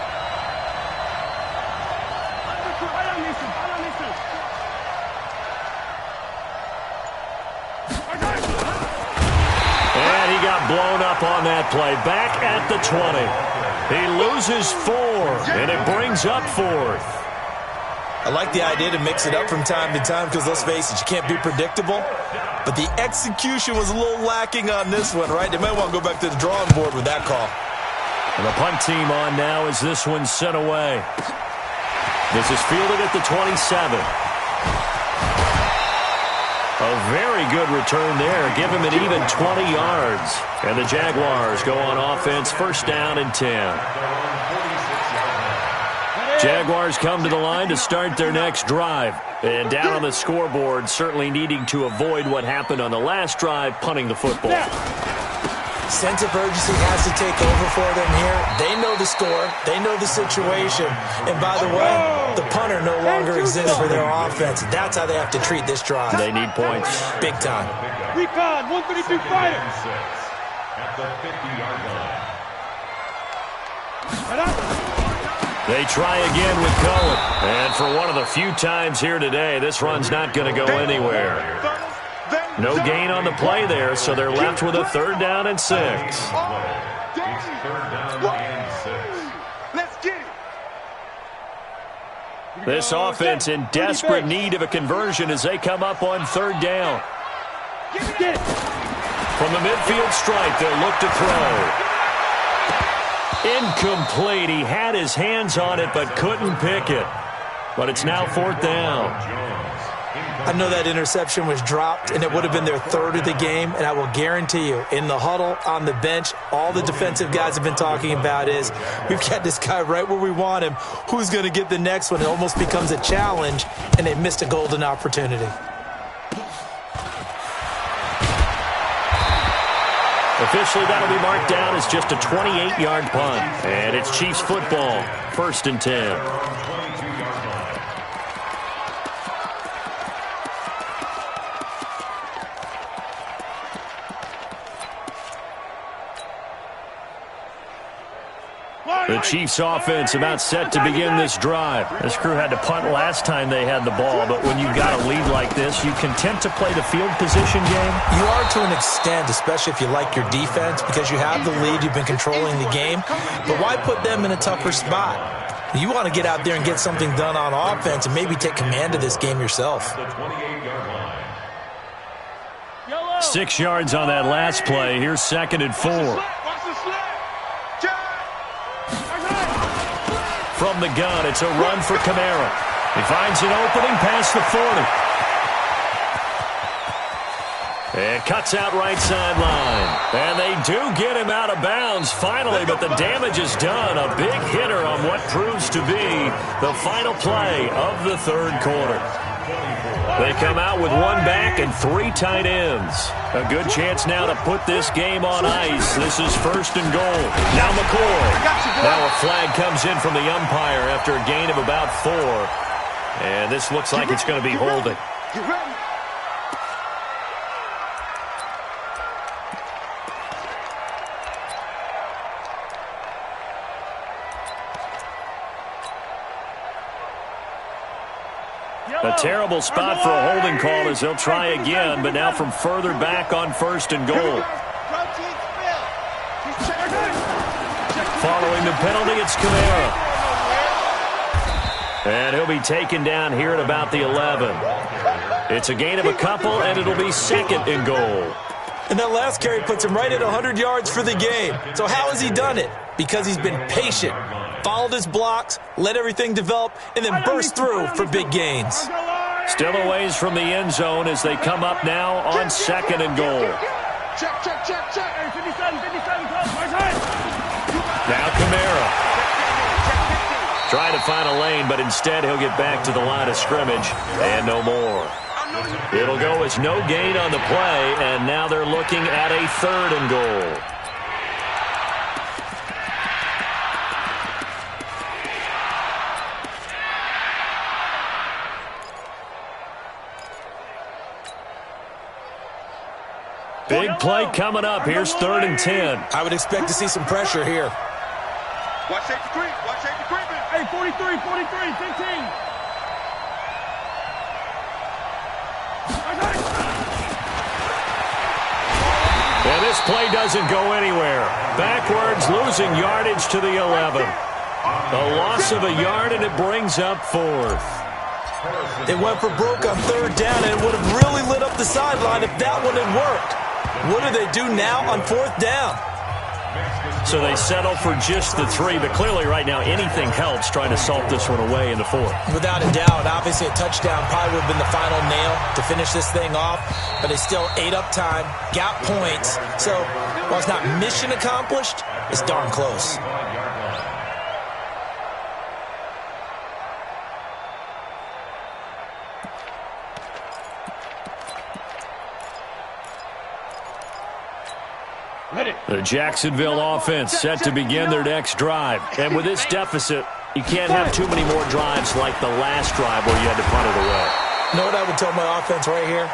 Speaker 1: And he got blown play back at the 20. He loses 4, and it brings up 4th.
Speaker 3: I like the idea to mix it up from time to time because, let's face it, you can't be predictable. But the execution was a little lacking on this one, right? They might want to go back to the drawing board with that call.
Speaker 1: And the punt team on now as this one's sent away. This is fielded at the 27. A very good return there. Give him an even 20 yards. And the Jaguars go on offense, first down and 10. Jaguars come to the line to start their next drive. And down on the scoreboard, certainly needing to avoid what happened on the last drive, punting the football.
Speaker 3: Sense of urgency has to take over for them here. They know the score. They know the situation. And by the way, the punter no longer exists for their offense. That's how they have to treat this drive.
Speaker 1: They need points.
Speaker 3: Big time.
Speaker 4: Recon, 132 fighter.
Speaker 5: At the 50-yard line.
Speaker 1: They try again with Cohen. And for one of the few times here today, this run's not going to go anywhere. No gain on the play there, so they're left with a 3rd down and 6.
Speaker 5: It's 3rd down and 6.
Speaker 2: Let's get it.
Speaker 1: This offense in desperate need of a conversion as they come up on 3rd down. From the midfield stripe, they'll look to throw. Incomplete. He had his hands on it but couldn't pick it. But it's now 4th down.
Speaker 3: I know that interception was dropped, and it would have been their 3rd of the game, and I will guarantee you, in the huddle, on the bench, all the defensive guys have been talking about is, we've got this guy right where we want him. Who's going to get the next one? It almost becomes a challenge, and they missed a golden opportunity.
Speaker 1: Officially, that'll be marked down as just a 28-yard punt. And it's Chiefs football, 1st and 10. The Chiefs offense about set to begin this drive. This crew had to punt last time they had the ball, but when you've got a lead like this, you content to play the field position game?
Speaker 3: You are to an extent, especially if you like your defense, because you have the lead, you've been controlling the game. But why put them in a tougher spot? You want to get out there and get something done on offense and maybe take command of this game yourself.
Speaker 1: 6 yards on that last play. Here's 2nd and 4. From the gun, it's a run for Kamara. He finds an opening past the 40. And cuts out right sideline. And they do get him out of bounds finally, but the damage is done. A big hitter on what proves to be the final play of the 3rd quarter. They come out with 1 back and 3 tight ends. A good chance now to put this game on ice. This is 1st and goal. Now McCoy. Now a flag comes in from the umpire after a gain of about 4. And this looks like it's going to be holding. A terrible spot for a holding call as they'll try again, but now from further back on 1st and goal. Following the penalty, it's Kamara. And he'll be taken down here at about the 11. It's a gain of a couple, and it'll be 2nd and goal.
Speaker 3: And that last carry puts him right at 100 yards for the game. So how has he done it? Because he's been patient, followed his blocks, let everything develop, and then burst through for big gains.
Speaker 1: Still a ways from the end zone as they come up now on 2nd and goal.
Speaker 4: Check. Hey, 57,
Speaker 1: Now Kamara. Trying to find a lane, but instead he'll get back to the line of scrimmage and no more. It'll go as no gain on the play, and now they're looking at a 3rd and goal. Big play coming up. Here's 3rd and 10.
Speaker 3: I would expect to see some pressure here.
Speaker 2: Watch safety creep. Watch safety creeping.
Speaker 4: Hey, 43, 15.
Speaker 1: And this Play doesn't go anywhere. Backwards, losing yardage to the 11. A loss of a yard, and it brings up fourth.
Speaker 3: They went for broke on third down, and it would have really lit up the sideline if that one had worked. What do they do now on fourth down?
Speaker 1: So they settle for just the 3, but clearly right now anything helps trying to salt this one away in the fourth.
Speaker 3: Without a doubt, obviously a touchdown probably would have been the final nail to finish this thing off, but they still ate up time, got points. So while it's not mission accomplished, it's darn close.
Speaker 1: The Jacksonville offense set to begin their next drive. And with this deficit, you can't have too many more drives like the last drive where you had to punt it away.
Speaker 3: You know what I would tell my offense right here?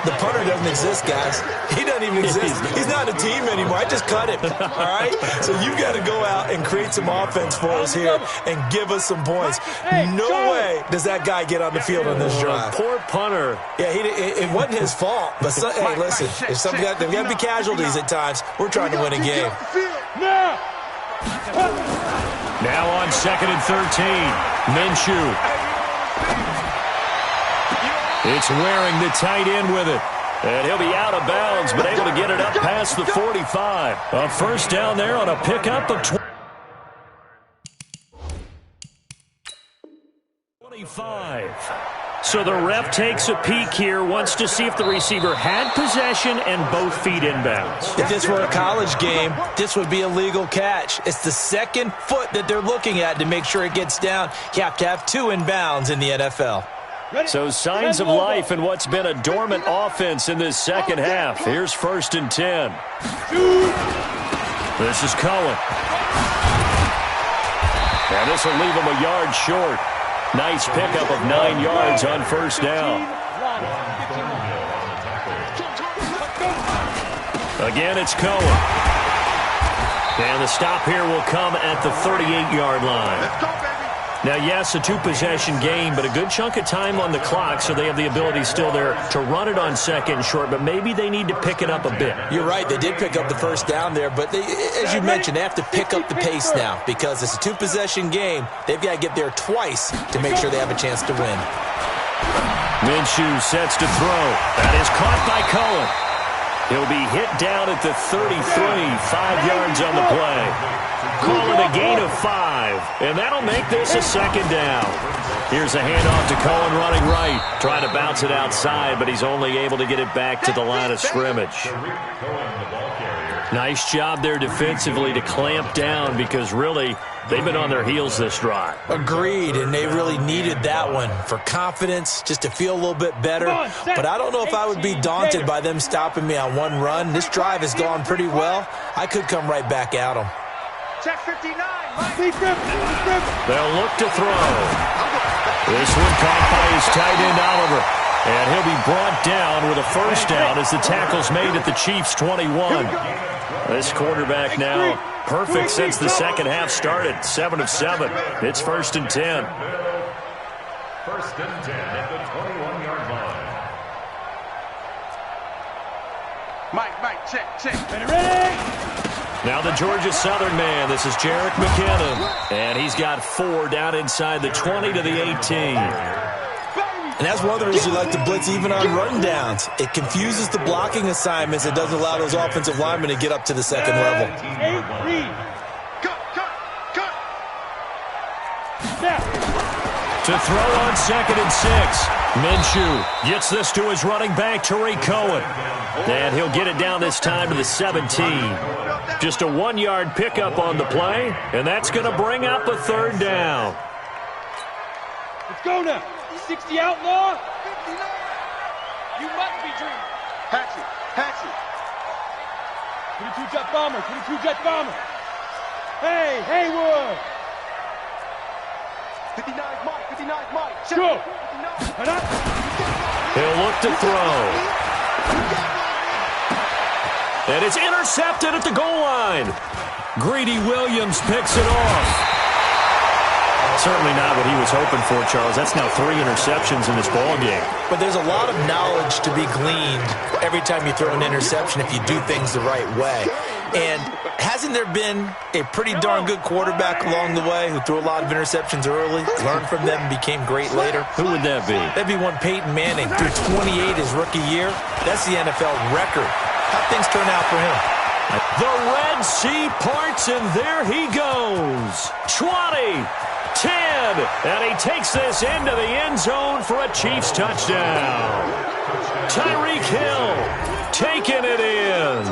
Speaker 3: The punter doesn't exist, guys. He doesn't even exist. He's not a team anymore. I just cut him, all right? So you've got to go out and create some offense for us here and give us some points. No way does that guy get on the field on this drive.
Speaker 1: Poor punter.
Speaker 3: Yeah, it wasn't his fault. But, hey, listen, if there's got to be casualties at times. We're trying to win a game.
Speaker 1: Now on 2nd and 13, Minshew. It's wearing the tight end with it. And he'll be out of bounds, but able to get it up past the 45. A first down there on a pickup of 25. So the ref takes a peek here, wants to see if the receiver had possession and both feet inbounds.
Speaker 3: If this were a college game, this would be a legal catch. It's the second foot that they're looking at to make sure it gets down. You have to have 2 inbounds in the NFL.
Speaker 1: So signs of life in what's been a dormant offense in this second half. Here's 1st and 10. This is Cohen. And this will leave him a yard short. Nice pickup of 9 yards on first down. Again, it's Cohen. And the stop here will come at the 38-yard line. Now, yes, a 2-possession game, but a good chunk of time on the clock, so they have the ability still there to run it on 2nd and short, but maybe they need to pick it up a bit.
Speaker 3: You're right. They did pick up the first down there, but as you mentioned, they have to pick up the pace now because it's a 2-possession game. They've got to get there twice to make sure they have a chance to win.
Speaker 1: Minshew sets to throw. That is caught by Cohen. He'll be hit down at the 33, 5 yards on the play. Call it a gain of 5, and that'll make this a 2nd down. Here's a handoff to Cohen running right. Trying to bounce it outside, but he's only able to get it back to the line of scrimmage. Nice job there defensively to clamp down because really they've been on their heels this drive.
Speaker 3: Agreed, and they really needed that one for confidence, just to feel a little bit better. But I don't know if I would be daunted by them stopping me on one run. This drive has gone pretty well. I could come right back at them.
Speaker 2: Check 59.
Speaker 1: They'll look to throw. This one caught by his tight end, Oliver. And he'll be brought down with a first down as the tackle's made at the Chiefs' 21. This quarterback now perfect since the second half started. 7 of 7. It's 1st and 10.
Speaker 5: 1st and 10 at the 21-yard line.
Speaker 2: Mike, check. Ready?
Speaker 1: Now the Georgia Southern man. This is Jerick McKinnon. And he's got 4 down inside the 20 to the 18.
Speaker 3: And that's one of the reasons you like to blitz even on rundowns. It confuses the blocking assignments. It doesn't allow those offensive linemen to get up to the second level.
Speaker 1: To throw on 2nd and 6. Minshew gets this to his running back, Tariq Cohen. And he'll get it down this time to the 17. Just a 1-yard pickup on the play, and that's going to bring up a 3rd down.
Speaker 4: Let's go now. 60 outlaw. You must be dreaming.
Speaker 2: Hatchet.
Speaker 4: 22 jet bomber. Hey, Haywood.
Speaker 2: 59 Mike. Check.
Speaker 4: Go.
Speaker 1: He'll look to throw. And it's intercepted at the goal line. Greedy Williams picks it off. Certainly not what he was hoping for, Charles. That's now 3 interceptions in this ball game.
Speaker 3: But there's a lot of knowledge to be gleaned every time you throw an interception if you do things the right way. And hasn't there been a pretty darn good quarterback along the way who threw a lot of interceptions early, learned from them, and became great later?
Speaker 1: Who would that be?
Speaker 3: That'd be one Peyton Manning. Threw 28 his rookie year. That's the NFL record. How'd things turn out for him?
Speaker 1: The Red Sea parts, and there he goes. 20. 10, and he takes this into the end zone for a Chiefs touchdown. Tyreek Hill taking it in.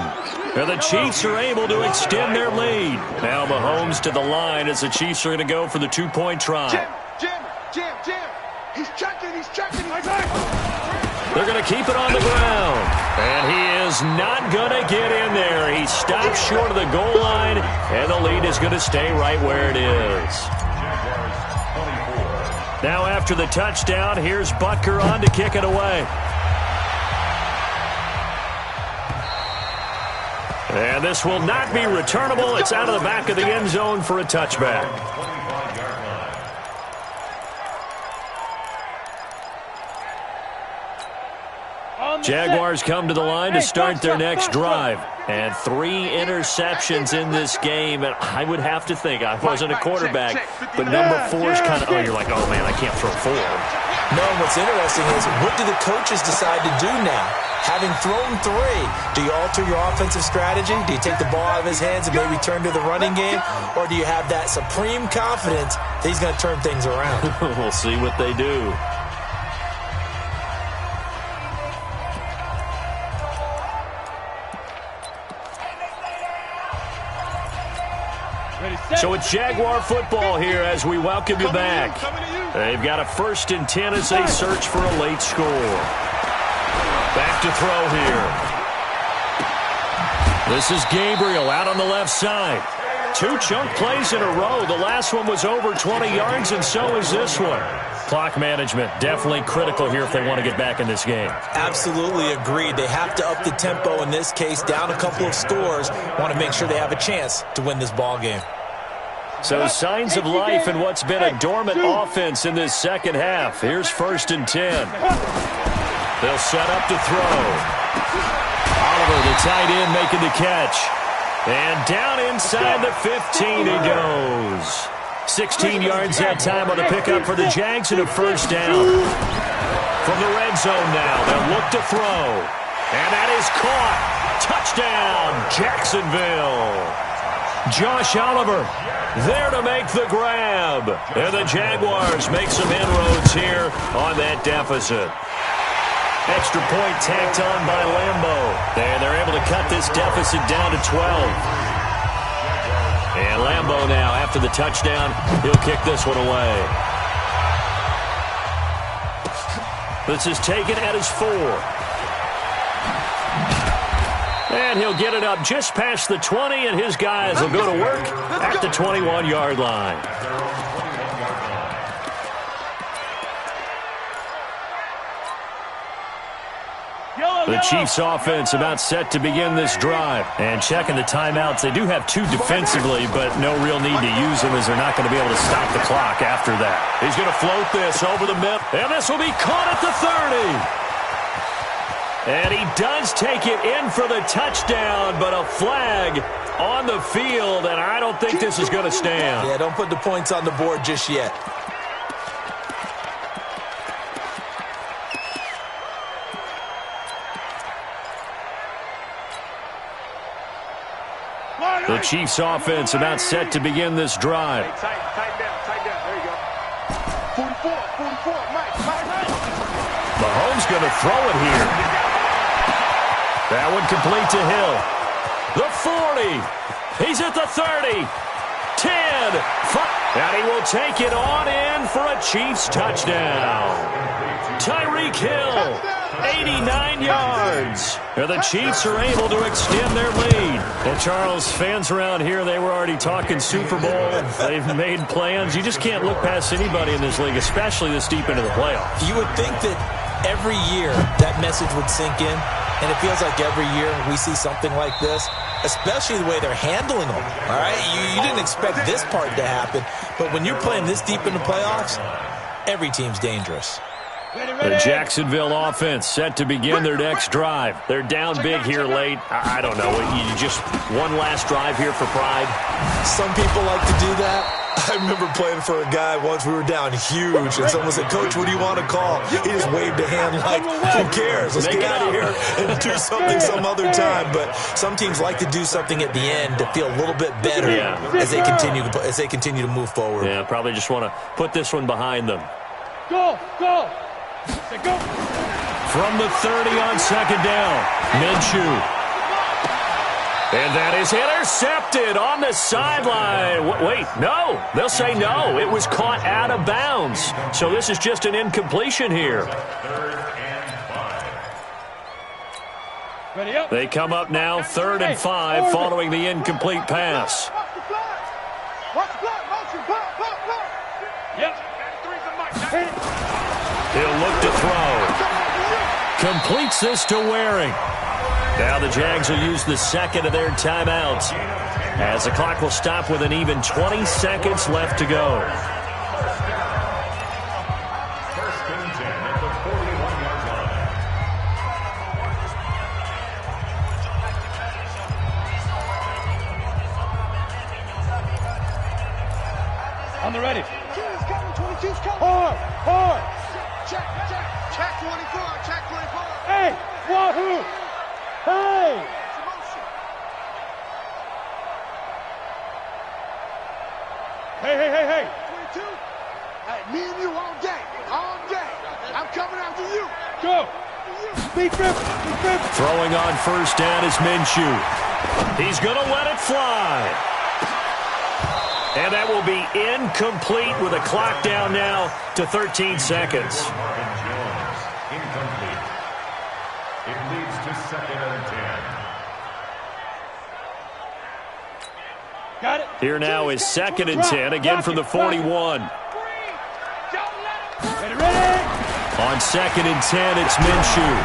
Speaker 1: And the Chiefs are able to extend their lead. Now Mahomes to the line as the Chiefs are going to go for the 2-point try.
Speaker 2: Jim. He's checking.
Speaker 1: They're going to keep it on the ground. And he is not going to get in there. He stops short of the goal line, and the lead is going to stay right where it is. Now after the touchdown, here's Butker on to kick it away. And this will not be returnable. It's out of the back of the end zone for a touchback. Jaguars come to the line to start their next drive. And 3 interceptions in this game. And I would have to think, I wasn't a quarterback, but number 4 is kind of, you're like, oh, man, I can't throw 4.
Speaker 3: No, what's interesting is, what do the coaches decide to do now? Having thrown 3, do you alter your offensive strategy? Do you take the ball out of his hands and maybe turn to the running game? Or do you have that supreme confidence that he's going to turn things around?
Speaker 1: We'll see what they do. So it's Jaguar football here as we welcome you back. They've got a 1st and 10 as they search for a late score. Back to throw here. This is Gabriel out on the left side. 2 chunk plays in a row. The last one was over 20 yards, and so is this one. Clock management definitely critical here if they want to get back in this game.
Speaker 3: Absolutely agreed. They have to up the tempo in this case, down a couple of scores. Want to make sure they have a chance to win this ball game.
Speaker 1: So signs of life in what's been a dormant offense in this second half. Here's 1st and 10. They'll set up to throw. Oliver, the tight end, making the catch. And down inside the 15 he goes. 16 yards that time on the pickup for the Jags and a 1st down. From the red zone now, they'll look to throw. And that is caught. Touchdown, Jacksonville. Josh Oliver there to make the grab. And the Jaguars make some inroads here on that deficit. Extra point tacked on by Lambo. And they're able to cut this deficit down to 12. And Lambo now, after the touchdown, he'll kick this one away. This is taken at his 4. And he'll get it up just past the 20, and his guys will go to work at the 21-yard line. The Chiefs offense about set to begin this drive. And checking the timeouts. They do have 2 defensively, but no real need to use them as they're not going to be able to stop the clock after that. He's going to float this over the middle. And this will be caught at the 30. And he does take it in for the touchdown, but a flag on the field, and I don't think this is going to stand.
Speaker 3: Yeah, don't put the points on the board just yet.
Speaker 1: The Chiefs offense about set to begin this drive.
Speaker 2: Tighten down. There you go. 44, Mike.
Speaker 1: Mahomes going to throw it here. That one complete to Hill. The 40. He's at the 30. 10. 5. And he will take it on in for a Chiefs touchdown. Tyreek Hill, 89 yards. And the Chiefs are able to extend their lead. Well, Charles, fans around here, they were already talking Super Bowl. They've made plans. You just can't look past anybody in this league, especially this deep into the playoffs.
Speaker 3: You would think that every year that message would sink in, and it feels like every year we see something like this. especially the way they're handling them. All right, you didn't expect this part to happen, but when you're playing this deep in the playoffs, every team's dangerous.
Speaker 1: The Jacksonville offense set to begin their next drive. They're down big here late. I don't know. You just one last drive here for pride?
Speaker 3: Some people like to do that. I remember playing for a guy once. We were down huge, and someone said, "Coach, what do you want to call?" He just waved a hand like, "Who cares? Let's get out of here and do something some other time." But some teams like to do something at the end to feel a little bit better as they continue to move forward.
Speaker 1: Yeah, probably just want to put this one behind them.
Speaker 4: Go, go. Go.
Speaker 1: From the 30 on second down, Minshew. And that is intercepted on the sideline. Wait, no. They'll say no. It was caught out of bounds. So this is just an incompletion here.
Speaker 4: Ready up.
Speaker 1: They come up now 3rd and 5 following the incomplete pass.
Speaker 2: Watch the flag. Watch the flag. Motion. Block.
Speaker 4: Yep.
Speaker 1: He'll look to throw. Completes this to Waring. Now the Jags will use the second of their timeouts as the clock will stop with an even 20 seconds left to go.
Speaker 5: First and 10 at the 41-yard
Speaker 4: line. On the ready.
Speaker 2: 22's coming. 22's coming.
Speaker 4: Hard.
Speaker 2: Check 24. Check 24.
Speaker 4: Hey, Wahoo. Hey! Hey!
Speaker 2: 22. Hey, me and you all day. I'm coming after you.
Speaker 4: Go! Speed grip!
Speaker 1: Throwing on first down is Minshew. He's going to let it fly. And that will be incomplete with a clock down now to 13 seconds.
Speaker 5: Incomplete. It leads to 2nd and 10.
Speaker 4: Got it.
Speaker 1: Here now is 2nd and 10, again from the 41.
Speaker 4: Ready?
Speaker 1: On 2nd and 10, it's Minshew.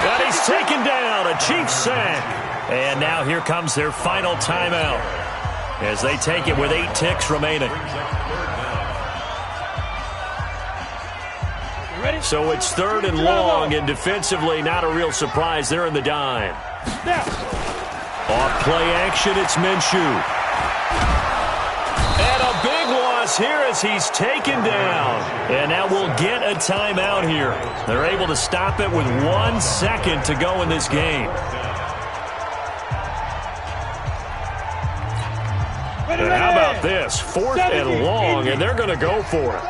Speaker 1: And he's taken down, a Chiefs sack. And now here comes their final timeout as they take it with 8 ticks remaining. So it's 3rd and long, and defensively not a real surprise. They're in the dime. Off play action, it's Minshew. And a big loss here as he's taken down. And now we'll get a timeout here. They're able to stop it with 1 second to go in this game. And how about this? 4th and long, and they're going to go for it.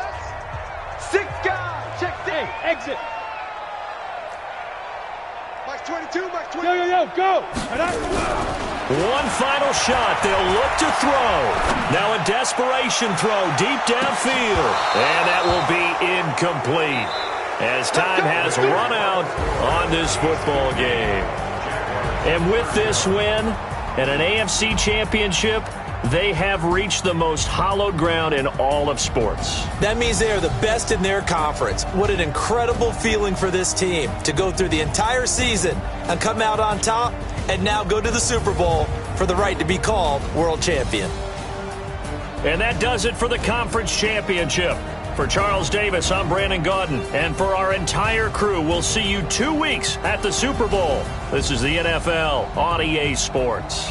Speaker 2: 6 guys. Check this.
Speaker 4: Exit.
Speaker 2: Max 22.
Speaker 4: Go.
Speaker 1: One final shot. They'll look to throw. Now a desperation throw deep downfield. And that will be incomplete as time has run out on this football game. And with this win and an AFC championship, they have reached the most hallowed ground in all of sports.
Speaker 3: That means they are the best in their conference. What an incredible feeling for this team to go through the entire season and come out on top and now go to the Super Bowl for the right to be called world champion.
Speaker 1: And that does it for the conference championship. For Charles Davis, I'm Brandon Gaudin. And for our entire crew, we'll see you 2 weeks at the Super Bowl. This is the NFL on EA Sports.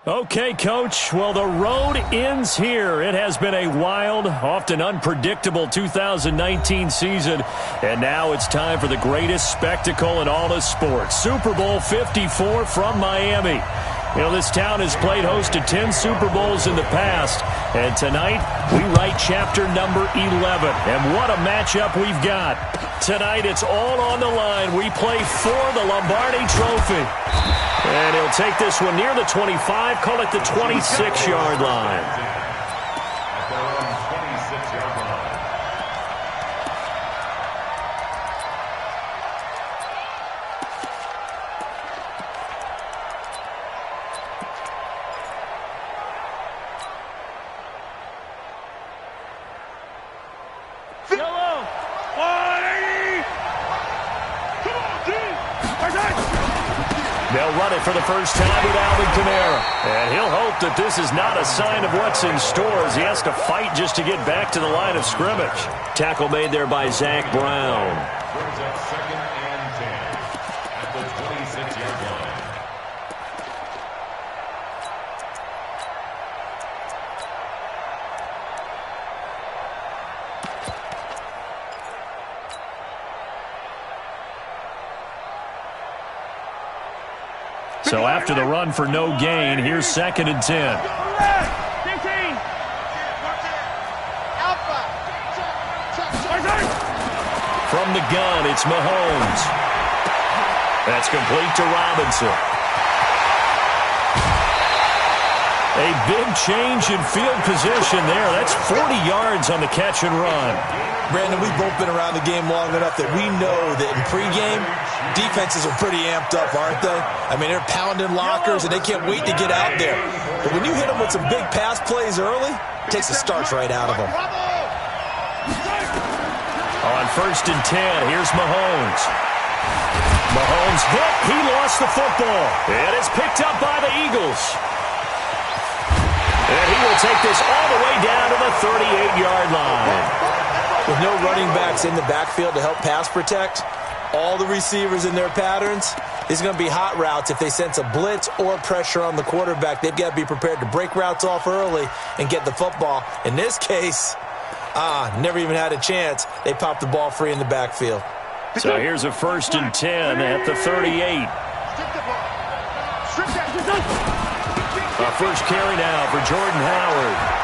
Speaker 1: Okay, Coach. Well, the road ends here. It has been a wild, often unpredictable 2019 season. And now it's time for the greatest spectacle in all of sports. Super Bowl 54 from Miami. You know, this town has played host to 10 Super Bowls in the past. And tonight, we write chapter number 11. And what a matchup we've got. Tonight, it's all on the line. We play for the Lombardi Trophy. And he'll take this one near the 25, call it the 26-yard line.
Speaker 5: At their own 26-yard line.
Speaker 4: Yellow. 180. Come on, G.
Speaker 1: They'll run it for the first time with Alvin Kamara. And he'll hope that this is not a sign of what's in store as he has to fight just to get back to the line of scrimmage. Tackle made there by Zach Brown.
Speaker 5: Brings up 2nd and 10 at the 26-yard line.
Speaker 1: So after the run for no gain, here's 2nd and 10.
Speaker 4: 15.
Speaker 1: From the gun, it's Mahomes. That's complete to Robinson. A big change in field position there. That's 40 yards on the catch and run.
Speaker 3: Brandon, we've both been around the game long enough that we know that in pregame, defenses are pretty amped up, aren't they? I mean, they're pounding lockers, and they can't wait to get out there. But when you hit them with some big pass plays early, it takes the starch right out of them.
Speaker 1: On 1st and 10, here's Mahomes. Mahomes hit. He lost the football. And it's picked up by the Eagles. And he will take this all the way down to the 38-yard line.
Speaker 3: With no running backs in the backfield to help pass protect, all the receivers in their patterns, it's going to be hot routes. If they sense a blitz or pressure on the quarterback, they've got to be prepared to break routes off early and get the football. In this case, never even had a chance. They popped the ball free in the backfield.
Speaker 1: So here's a 1st and 10 at the 38. A first carry now for Jordan Howard.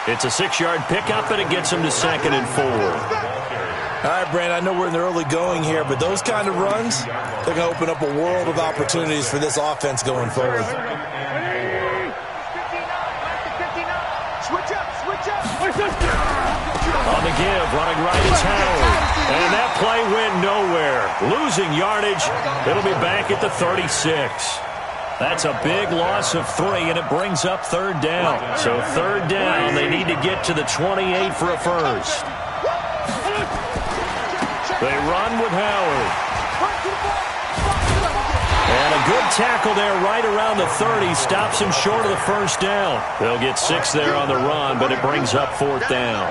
Speaker 1: It's a 6-yard pickup, and it gets him to 2nd and 4.
Speaker 3: All right, Brandon, I know we're in the early going here, but those kind of runs, they're going to open up a world of opportunities for this offense going forward.
Speaker 1: On the give, running right is Howard. And that play went nowhere. Losing yardage. It'll be back at the 36. That's a big loss of 3, and it brings up 3rd down. So 3rd down, they need to get to the 28 for a first. They run with Howard. And a good tackle there right around the 30. Stops him short of the first down. They'll get 6 there on the run, but it brings up 4th down.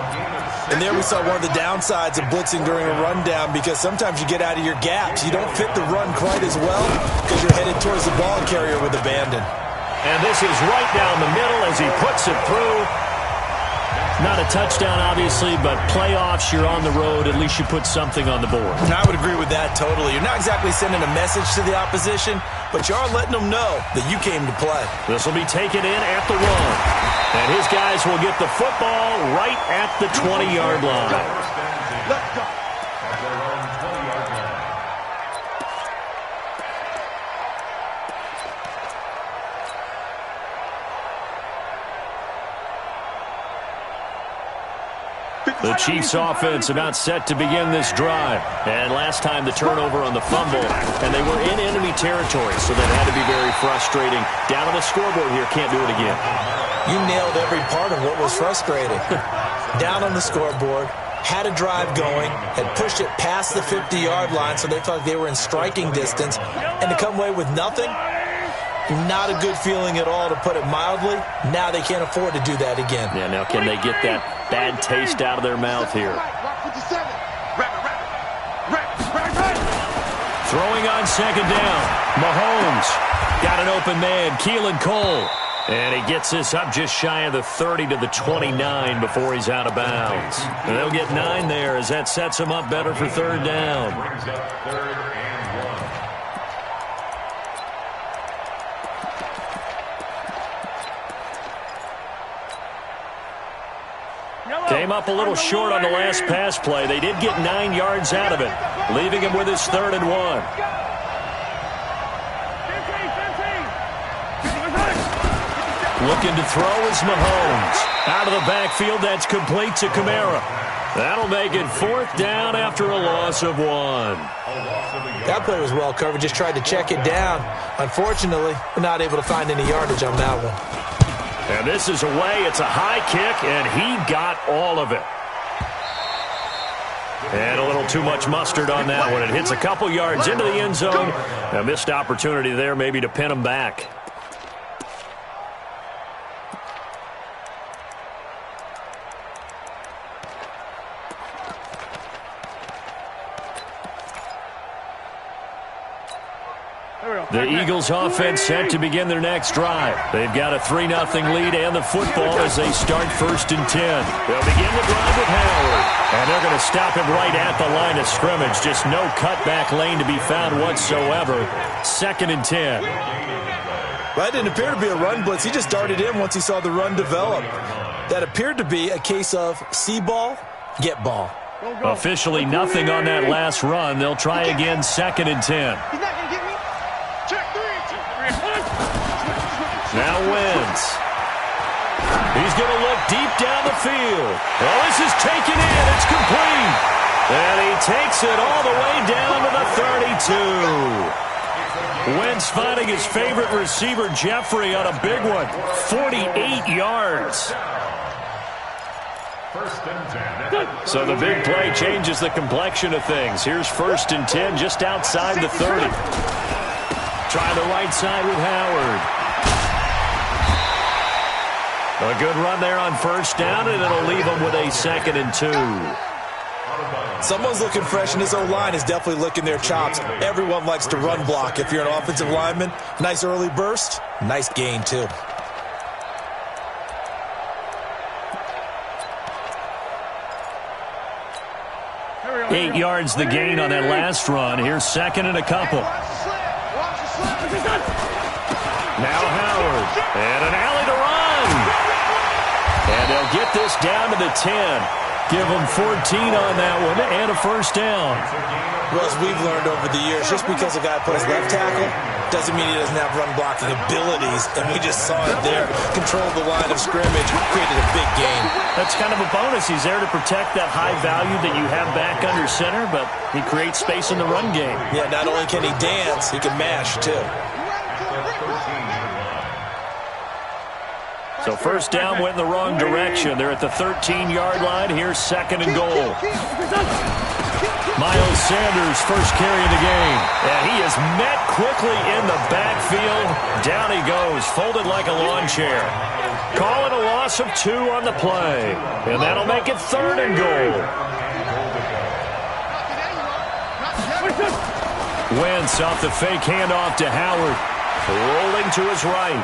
Speaker 3: And there we saw one of the downsides of blitzing during a rundown, because sometimes you get out of your gaps. You don't fit the run quite as well because you're headed towards the ball carrier with abandon.
Speaker 1: And this is right down the middle as he puts it through. Not a touchdown, obviously, but playoffs, you're on the road. At least you put something on the board.
Speaker 3: And I would agree with that totally. You're not exactly sending a message to the opposition, but you are letting them know that you came to play.
Speaker 1: This will be taken in at the 1. And his guys will get the football right at the 20-yard line.
Speaker 5: Let's go. At their own 20-yard line.
Speaker 1: The Chiefs offense about set to begin this drive. And last time the turnover on the fumble, and they were in enemy territory, so that had to be very frustrating. Down on the scoreboard here, can't do it again.
Speaker 3: You nailed every part of what was frustrating. Down on the scoreboard, had a drive going, had pushed it past the 50-yard line, so they felt like they were in striking distance, and to come away with nothing, not a good feeling at all, to put it mildly. Now they can't afford to do that again.
Speaker 1: Yeah, now can they get that bad taste out of their mouth here? Throwing on second down. Mahomes got an open man, Keelan Cole. And he gets this up just shy of the 30 to the 29 before he's out of bounds. And they'll get 9 there as that sets him up better for third down.
Speaker 5: Brings up 3rd and
Speaker 2: 1.
Speaker 1: Came up a little short on the last pass play. They did get 9 yards out of it, leaving him with his 3rd and 1. Looking to throw is Mahomes. Out of the backfield, that's complete to Kamara. That'll make it 4th down after a loss of 1.
Speaker 3: That play was well covered, just tried to check it down. Unfortunately, we're not able to find any yardage on that one.
Speaker 1: And this is away. It's a high kick, and he got all of it. And a little too much mustard on that one. It hits a couple yards into the end zone. A missed opportunity there maybe to pin him back. The Eagles offense set to begin their next drive. They've got a 3-0 lead and the football as they start 1st and 10. They'll begin the drive with Howard. And they're going to stop him right at the line of scrimmage. Just no cutback lane to be found whatsoever. 2nd and 10.
Speaker 3: Well, that didn't appear to be a run blitz. He just darted in once he saw the run develop. That appeared to be a case of see ball, get ball.
Speaker 1: Officially nothing on that last run. They'll try again 2nd and 10.
Speaker 2: He's not going to get me. Check 3.
Speaker 1: Now Wentz. He's going to look deep down the field. Oh, this is taken in. It's complete. And he takes it all the way down to the 32. Wentz finding his favorite receiver, Jeffrey, on a big one. 48 yards.
Speaker 5: 1st and 10.
Speaker 1: So the big play changes the complexion of things. Here's 1st and 10 just outside the 30. Try the right side with Howard. A good run there on 1st down, and it'll leave him with a 2nd and 2.
Speaker 3: Someone's looking fresh, and his O-line is definitely licking their chops. Everyone likes to run block. If you're an offensive lineman, nice early burst, nice gain, too.
Speaker 1: Eight yards the gain on that last run. Here's 2nd and a couple. Now Howard. And an alley to run. And they'll get this down to the 10. Give them 14 on that one and a 1st down.
Speaker 3: Well, as we've learned over the years, just because a guy plays left tackle doesn't mean he doesn't have run blocking abilities. And we just saw it there. Controlled the line of scrimmage, created a big gain.
Speaker 1: That's kind of a bonus. He's there to protect that high value that you have back under center, but he creates space in the run game.
Speaker 3: Yeah, not only can he dance, he can mash, too.
Speaker 1: So 1st down went in the wrong direction. They're at the 13-yard line. Here's 2nd and goal. Miles Sanders, first carry of the game. And he is met quickly in the backfield. Down he goes, folded like a lawn chair. Calling a loss of 2 on the play. And that'll make it 3rd and goal. Wentz off the fake handoff to Howard. Rolling to his right.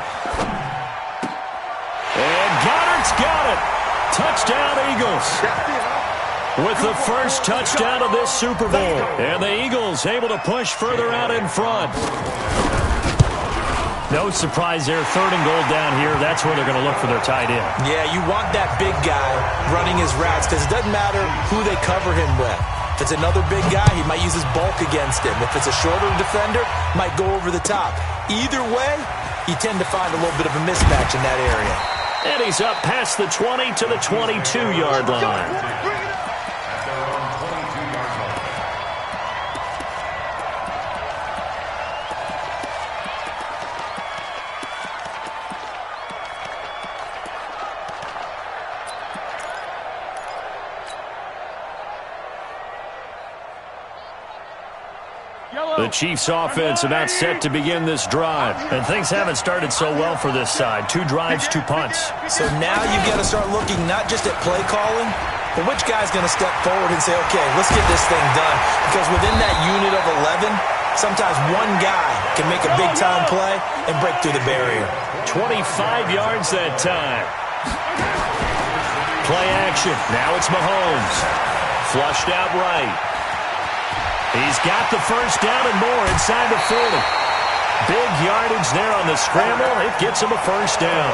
Speaker 1: And Goddard's got it. Touchdown, Eagles. With the first touchdown of this Super Bowl. And the Eagles able to push further out in front. No surprise there. 3rd and goal down here. That's where they're going to look for their tight end.
Speaker 3: Yeah, you want that big guy running his routes because it doesn't matter who they cover him with. If it's another big guy, he might use his bulk against him. If it's a shorter defender, might go over the top. Either way, you tend to find a little bit of a mismatch in that area.
Speaker 1: And he's up past the 20 to the 22-yard line. The Chiefs offense about set to begin this drive. And things haven't started so well for this side. 2 drives, 2 punts.
Speaker 3: So now you've got to start looking not just at play calling, but which guy's going to step forward and say, okay, let's get this thing done. Because within that unit of 11, Sometimes one guy can make a big-time play and break through the barrier.
Speaker 1: 25 yards that time. Play action. Now it's Mahomes. Flushed out right. He's got the first down and more inside the 40. Big yardage there on the scramble. It gets him a first down.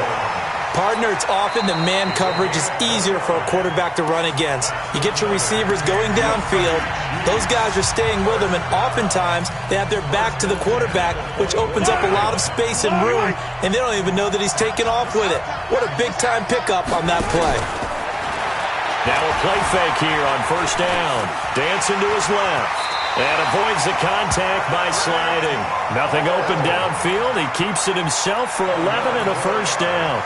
Speaker 3: Partner, it's often the man coverage is easier for a quarterback to run against. You get your receivers going downfield. Those guys are staying with them, and oftentimes they have their back to the quarterback, which opens up a lot of space and room, and they don't even know that he's taken off with it. What a big-time pickup on that play.
Speaker 1: Now a play fake here on first down. Dancing to his left. And avoids the contact by sliding. Nothing open downfield. He keeps it himself for 11 and a first down.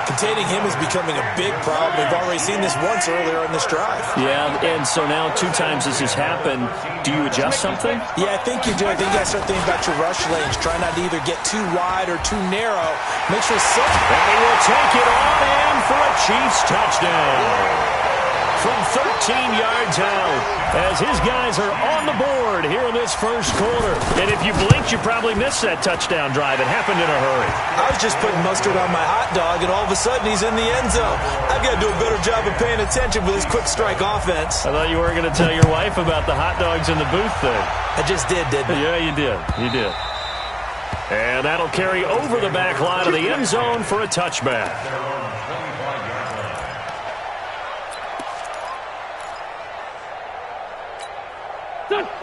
Speaker 3: Containing him is becoming a big problem. We've already seen this once earlier in this drive.
Speaker 1: Yeah, and so now 2 times this has happened. Do you adjust something?
Speaker 3: Yeah, I think you do. I think you got to start thinking about your rush lanes. Try not to either get too wide or too narrow. Make sure
Speaker 1: and he will take it on in for a Chiefs touchdown. From 13 yards out, as his guys are on the board here in this first quarter. And if you blinked, you probably missed that touchdown drive. It happened in a hurry.
Speaker 3: I was just putting mustard on my hot dog, and all of a sudden he's in the end zone. I've got to do a better job of paying attention with this quick strike offense.
Speaker 1: I thought you were going to tell your wife about the hot dogs in the booth thing.
Speaker 3: I just did, didn't I?
Speaker 1: Yeah, you did. You did. And that'll carry over the back line of the end zone for a touchback.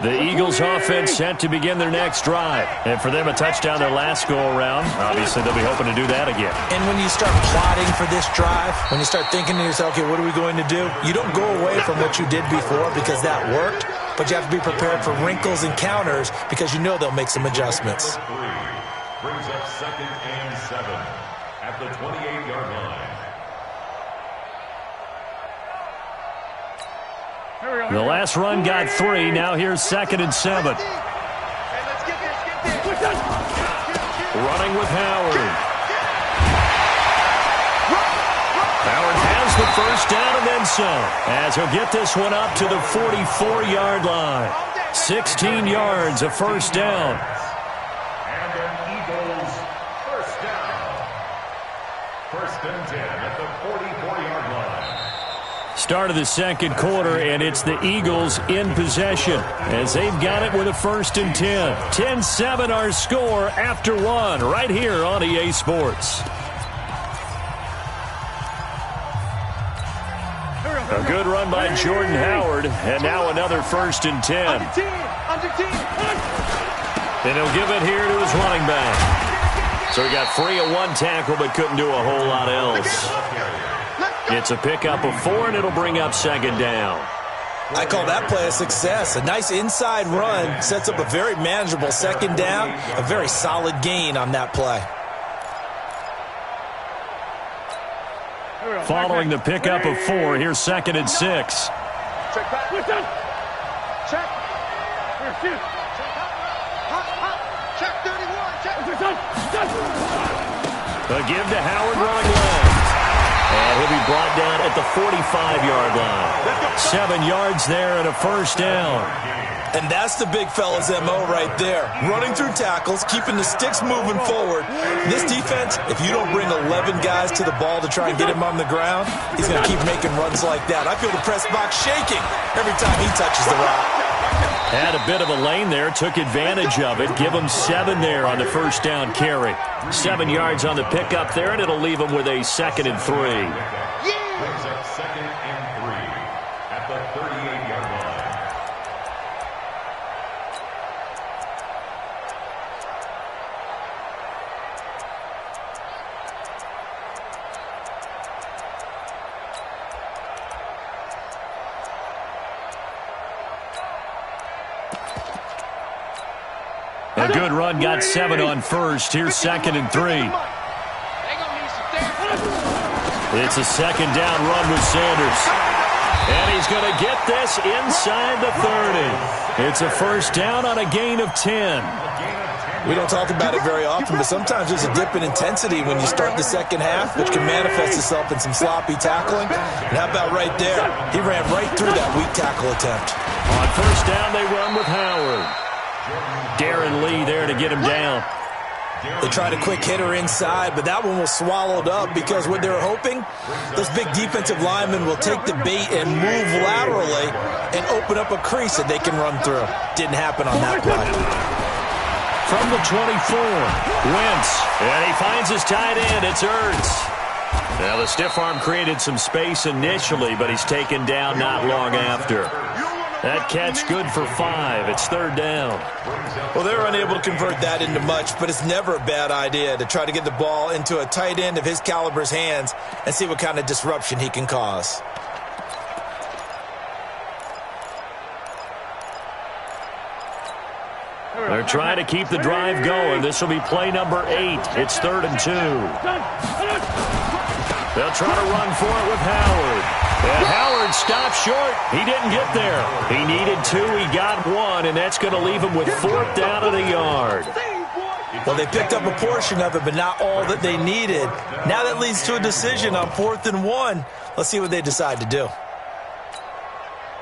Speaker 1: The Eagles offense set to begin their next drive. And for them, a touchdown their last go-around. Obviously, they'll be hoping to do that again.
Speaker 3: And when you start plotting for this drive, when you start thinking to yourself, okay, what are we going to do? You don't go away from what you did before because that worked, but you have to be prepared for wrinkles and counters because you know they'll make some adjustments.
Speaker 5: Brings up 2nd and 7 at the 28-yard line.
Speaker 1: The last run got 3. Now here's 2nd and 7. Running with Howard. Howard has the first down and then some, as he'll get this one up to the 44-yard line. 16 yards, a first down.
Speaker 5: And an Eagles first down. 1st and 10 at the 44-yard line.
Speaker 1: Start of the second quarter, and it's the Eagles in possession as they've got it with a 1st and 10. 10-7 our score after 1 right here on EA Sports. A good run by Jordan Howard, and now another 1st and 10. And he'll give it here to his running back. So he got free of 1 tackle but couldn't do a whole lot else. It's a pickup of 4, and it'll bring up 2nd down.
Speaker 3: I call that play a success. A nice inside run sets up a very manageable 2nd down, a very solid gain on that play.
Speaker 1: Following the pickup of 4, here's 2nd and 6.
Speaker 4: Check back. Check. Here, shoot. Check 31. Check.
Speaker 1: A give to Howard running left. And he'll be brought down at the 45-yard line. 7 yards there and a first down.
Speaker 3: And that's the big fella's MO right there. Running through tackles, keeping the sticks moving forward. This defense, if you don't bring 11 guys to the ball to try and get him on the ground, he's going to keep making runs like that. I feel the press box shaking every time he touches the rock.
Speaker 1: Had a bit of a lane there, took advantage of it. Give him 7 there on the first down carry. 7 yards on the pickup there, and it'll leave him with a 2nd and 3.
Speaker 5: Brings up 2nd and 3 at the 38-yard line.
Speaker 1: A good run, got 7 on first. Here's 2nd and 3. It's a 2nd down run with Sanders. And he's going to get this inside the 30. It's a first down on a gain of 10.
Speaker 3: We don't talk about it very often, but sometimes there's a dip in intensity when you start the second half, which can manifest itself in some sloppy tackling. And how about right there? He ran right through that weak tackle attempt.
Speaker 1: On first down, they run with Howard. Darren Lee there to get him down.
Speaker 3: They tried a quick hitter inside, but that one was swallowed up because what they were hoping, those big defensive linemen will take the bait and move laterally and open up a crease that they can run through. Didn't happen on that play.
Speaker 1: From the 24, Wentz, and he finds his tight end. It's Ertz. Now, the stiff arm created some space initially, but he's taken down not long after. That catch good for 5. It's 3rd down.
Speaker 3: Well, they were unable to convert that into much, but it's never a bad idea to try to get the ball into a tight end of his caliber's hands and see what kind of disruption he can cause.
Speaker 1: They're trying to keep the drive going. This will be play number 8. It's 3rd and 2. They'll try to run for it with Howard. And Howard stopped short. He didn't get there. He needed 2. He got 1, and that's going to leave him with 4th down at a yard.
Speaker 3: Well, they picked up a portion of it, but not all that they needed. Now that leads to a decision on 4th and 1. Let's see what they decide to do.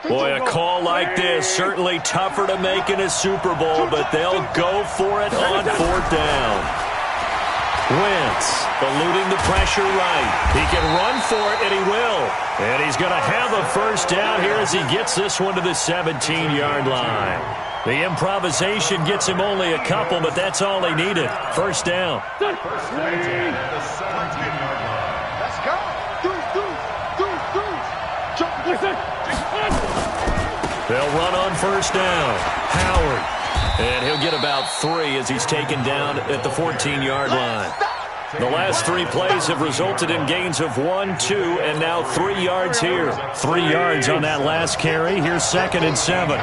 Speaker 1: Boy, a call like this, certainly tougher to make in a Super Bowl, but they'll go for it on 4th down. Wentz eluding the pressure right. He can run for it, and he will. And he's going to have a 1st down here as he gets this one to the 17-yard line. The improvisation gets him only a couple, but that's all he needed. 1st down.
Speaker 5: First and 10 at the 17-yard line.
Speaker 2: Let's go.
Speaker 1: They'll run on 1st down. Howard. And he'll get about 3 as he's taken down at the 14-yard line. The last 3 plays have resulted in gains of 1, 2, and now 3 yards here. 3 yards on that last carry. Here's 2nd and 7.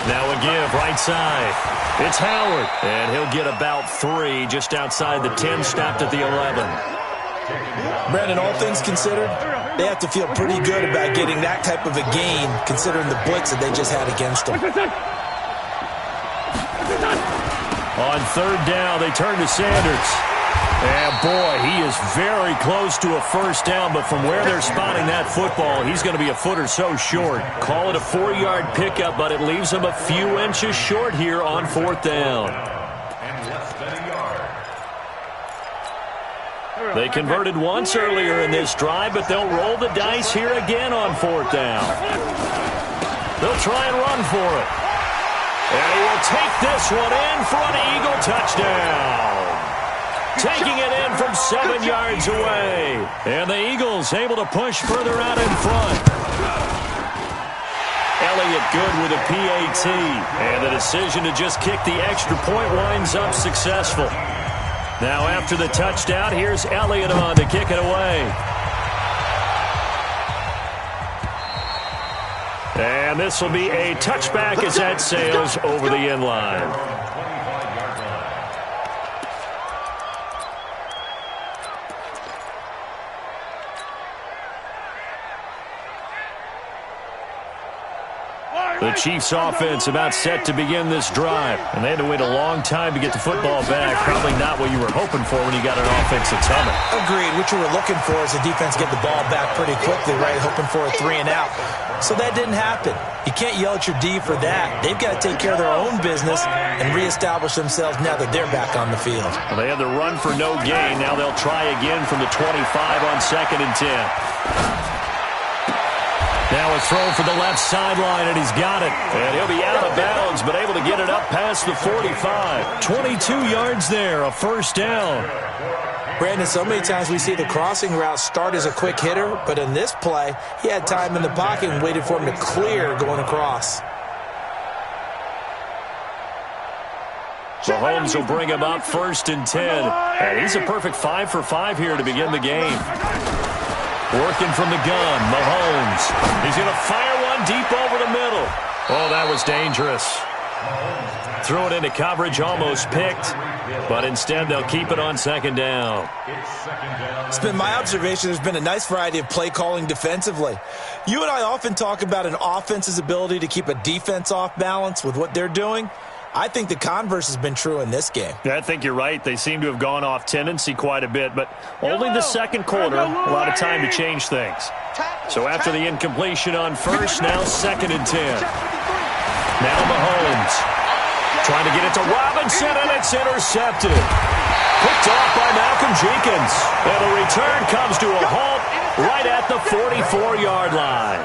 Speaker 1: Now a give, right side. It's Howard, and he'll get about 3 just outside the 10, stopped at the 11.
Speaker 3: Brandon, all things considered, they have to feel pretty good about getting that type of a gain considering the blitz that they just had against them.
Speaker 1: On 3rd down, they turn to Sanders. And, boy, he is very close to a 1st down, but from where they're spotting that football, he's going to be a foot or so short. Call it a 4-yard pickup, but it leaves him a few inches short here on 4th down.
Speaker 5: And less than a yard.
Speaker 1: They converted once earlier in this drive, but they'll roll the dice here again on 4th down. They'll try and run for it. And he will take this one in for an Eagle touchdown. Taking it in from 7 yards away. And the Eagles able to push further out in front. Elliott good with a PAT. And the decision to just kick the extra point winds up successful. Now after the touchdown, here's Elliott on to kick it away. And this will be a touchback as that sails over the end line. The Chiefs offense about set to begin this drive. And they had to wait a long time to get the football back. Probably not what you were hoping for when you got an offense that's humming.
Speaker 3: Agreed. What you were looking for is the defense get the ball back pretty quickly, right? Hoping for a 3 and out. So that didn't happen. You can't yell at your D for that. They've got to take care of their own business and reestablish themselves now that they're back on the field.
Speaker 1: Well, they had the run for no gain. Now they'll try again from the 25 on 2nd and 10. Now a throw for the left sideline, and he's got it. And he'll be out of bounds, but able to get it up past the 45. 22 yards there, a 1st down.
Speaker 3: Brandon, so many times we see the crossing route start as a quick hitter, but in this play, he had time in the pocket and waited for him to clear going across.
Speaker 1: Mahomes will bring him up 1st and 10. And he's a perfect 5 for 5 here to begin the game. Working from the gun, Mahomes. He's going to fire one deep over the middle. Oh, that was dangerous. Threw it into coverage, almost picked. But instead, they'll keep it on 2nd down.
Speaker 3: It's been my observation there's been a nice variety of play calling defensively. You and I often talk about an offense's ability to keep a defense off balance with what they're doing. I think the converse has been true in this game.
Speaker 1: Yeah, I think you're right. They seem to have gone off tendency quite a bit, but only the second quarter, a lot of time to change things. So after the incompletion on first, now 2nd and 10. Now Mahomes trying to get it to Robinson, and it's intercepted. Picked off by Malcolm Jenkins. And the return comes to a halt right at the 44-yard line.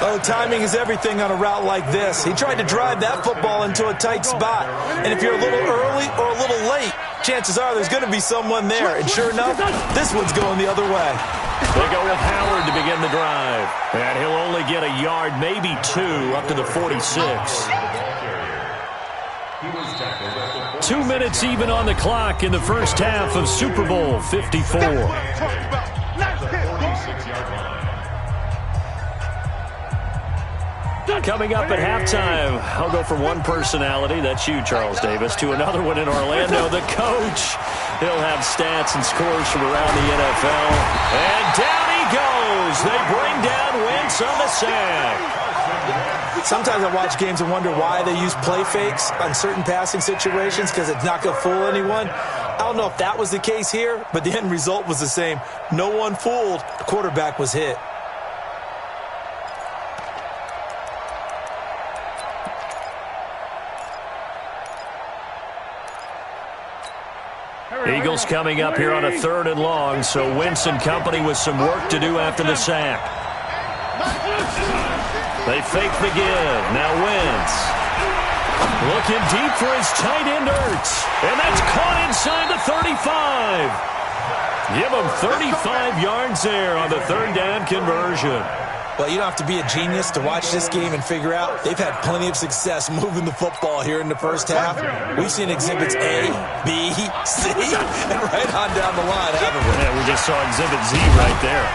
Speaker 3: Oh, timing is everything on a route like this. He tried to drive that football into a tight spot. And if you're a little early or a little late, chances are there's going to be someone there. And sure enough, this one's going the other way.
Speaker 1: They go with Howard to begin the drive. And he'll only get a yard, maybe 2, up to the 46. 2 minutes even on the clock in the first half of Super Bowl 54. Coming up at halftime, I'll go from one personality, that's you, Charles Davis, to another one in Orlando, the coach. He'll have stats and scores from around the NFL. And down he goes. They bring down Wentz on the sack.
Speaker 3: Sometimes I watch games and wonder why they use play fakes on certain passing situations, because it's not going to fool anyone. I don't know if that was the case here, but the end result was the same. No one fooled. The quarterback was hit.
Speaker 1: Eagles coming up here on a 3rd and long, so Wentz and company with some work to do after the sack. They fake the give. Now Wentz looking deep for his tight end Ertz. And that's caught inside the 35. Give him 35 yards there on the 3rd down conversion.
Speaker 3: Well, you don't have to be a genius to watch this game and figure out they've had plenty of success moving the football here in the first half. We've seen exhibits A, B, C, and right on down the line, haven't we?
Speaker 1: Yeah, we just saw exhibit Z right there.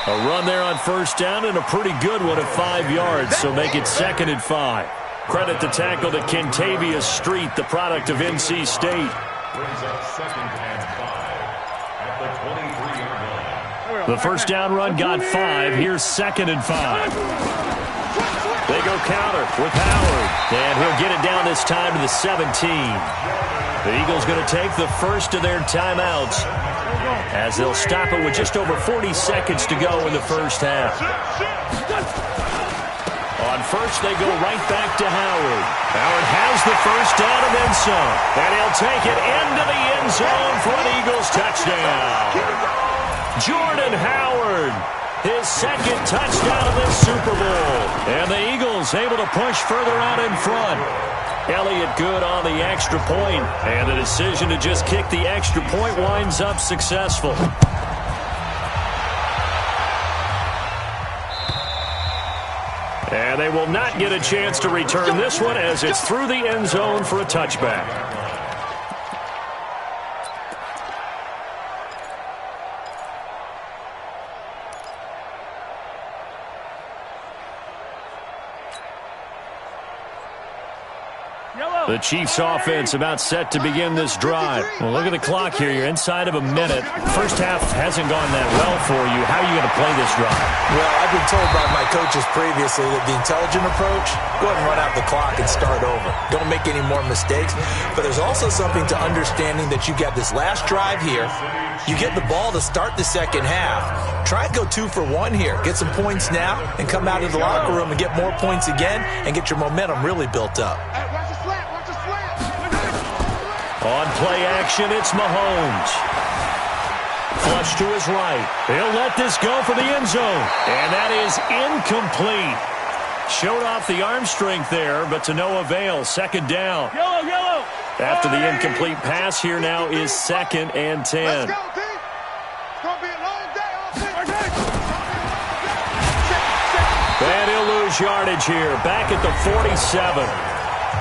Speaker 1: A run there on first down and a pretty good one at 5 yards, so make it 2nd and 5. Credit the tackle to Kentavious Street, the product of NC State.
Speaker 5: Brings up 2nd and 5 at the 23-yard line.
Speaker 1: The first down run got 5. Here's 2nd and 5. They go counter with Howard. And he'll get it down this time to the 17. The Eagles going to take the first of their timeouts as they'll stop it with just over 40 seconds to go in the first half. On first, they go right back to Howard. Howard has the first down and then some. And he'll take it into the end zone for an Eagles touchdown. Jordan Howard, his 2nd touchdown of this Super Bowl. And the Eagles able to push further out in front. Elliott good on the extra point. And the decision to just kick the extra point winds up successful. And they will not get a chance to return this one as it's through the end zone for a touchback. The Chiefs offense about set to begin this drive. Well, look at the clock here. You're inside of a minute. First half hasn't gone that well for you. How are you going to play this drive?
Speaker 3: Well, I've been told by my coaches previously that the intelligent approach, go ahead and run out the clock and start over. Don't make any more mistakes. But there's also something to understanding that you got this last drive here. You get the ball to start the second half. Try and go 2 for 1 here. Get some points now and come out of the locker room and get more points again and get your momentum really built up.
Speaker 1: On play action, it's Mahomes. Flush to his right. He'll let this go for the end zone. And that is incomplete. Showed off the arm strength there, but to no avail. 2nd down.
Speaker 4: Yellow.
Speaker 1: After the incomplete pass, here now is 2nd and 10.
Speaker 2: Let's go, D. It's going to be a long day.
Speaker 1: And he'll lose yardage here. Back at the 47.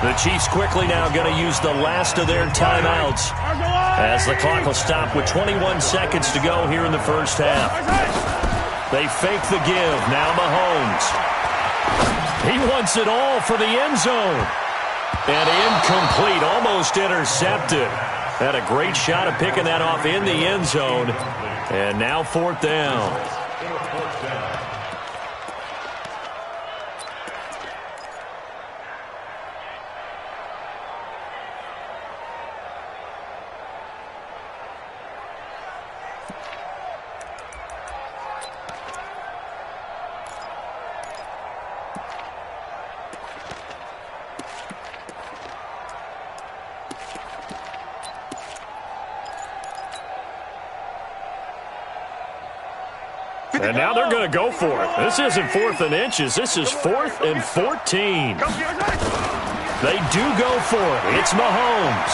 Speaker 1: The Chiefs quickly now going to use the last of their timeouts as the clock will stop with 21 seconds to go here in the first half. They fake the give. Now Mahomes. He wants it all for the end zone. And incomplete, almost intercepted. Had a great shot of picking that off in the end zone. And now 4th down. And now they're going to go for it. This isn't 4th and inches. This is 4th and 14. They do go for it. It's Mahomes.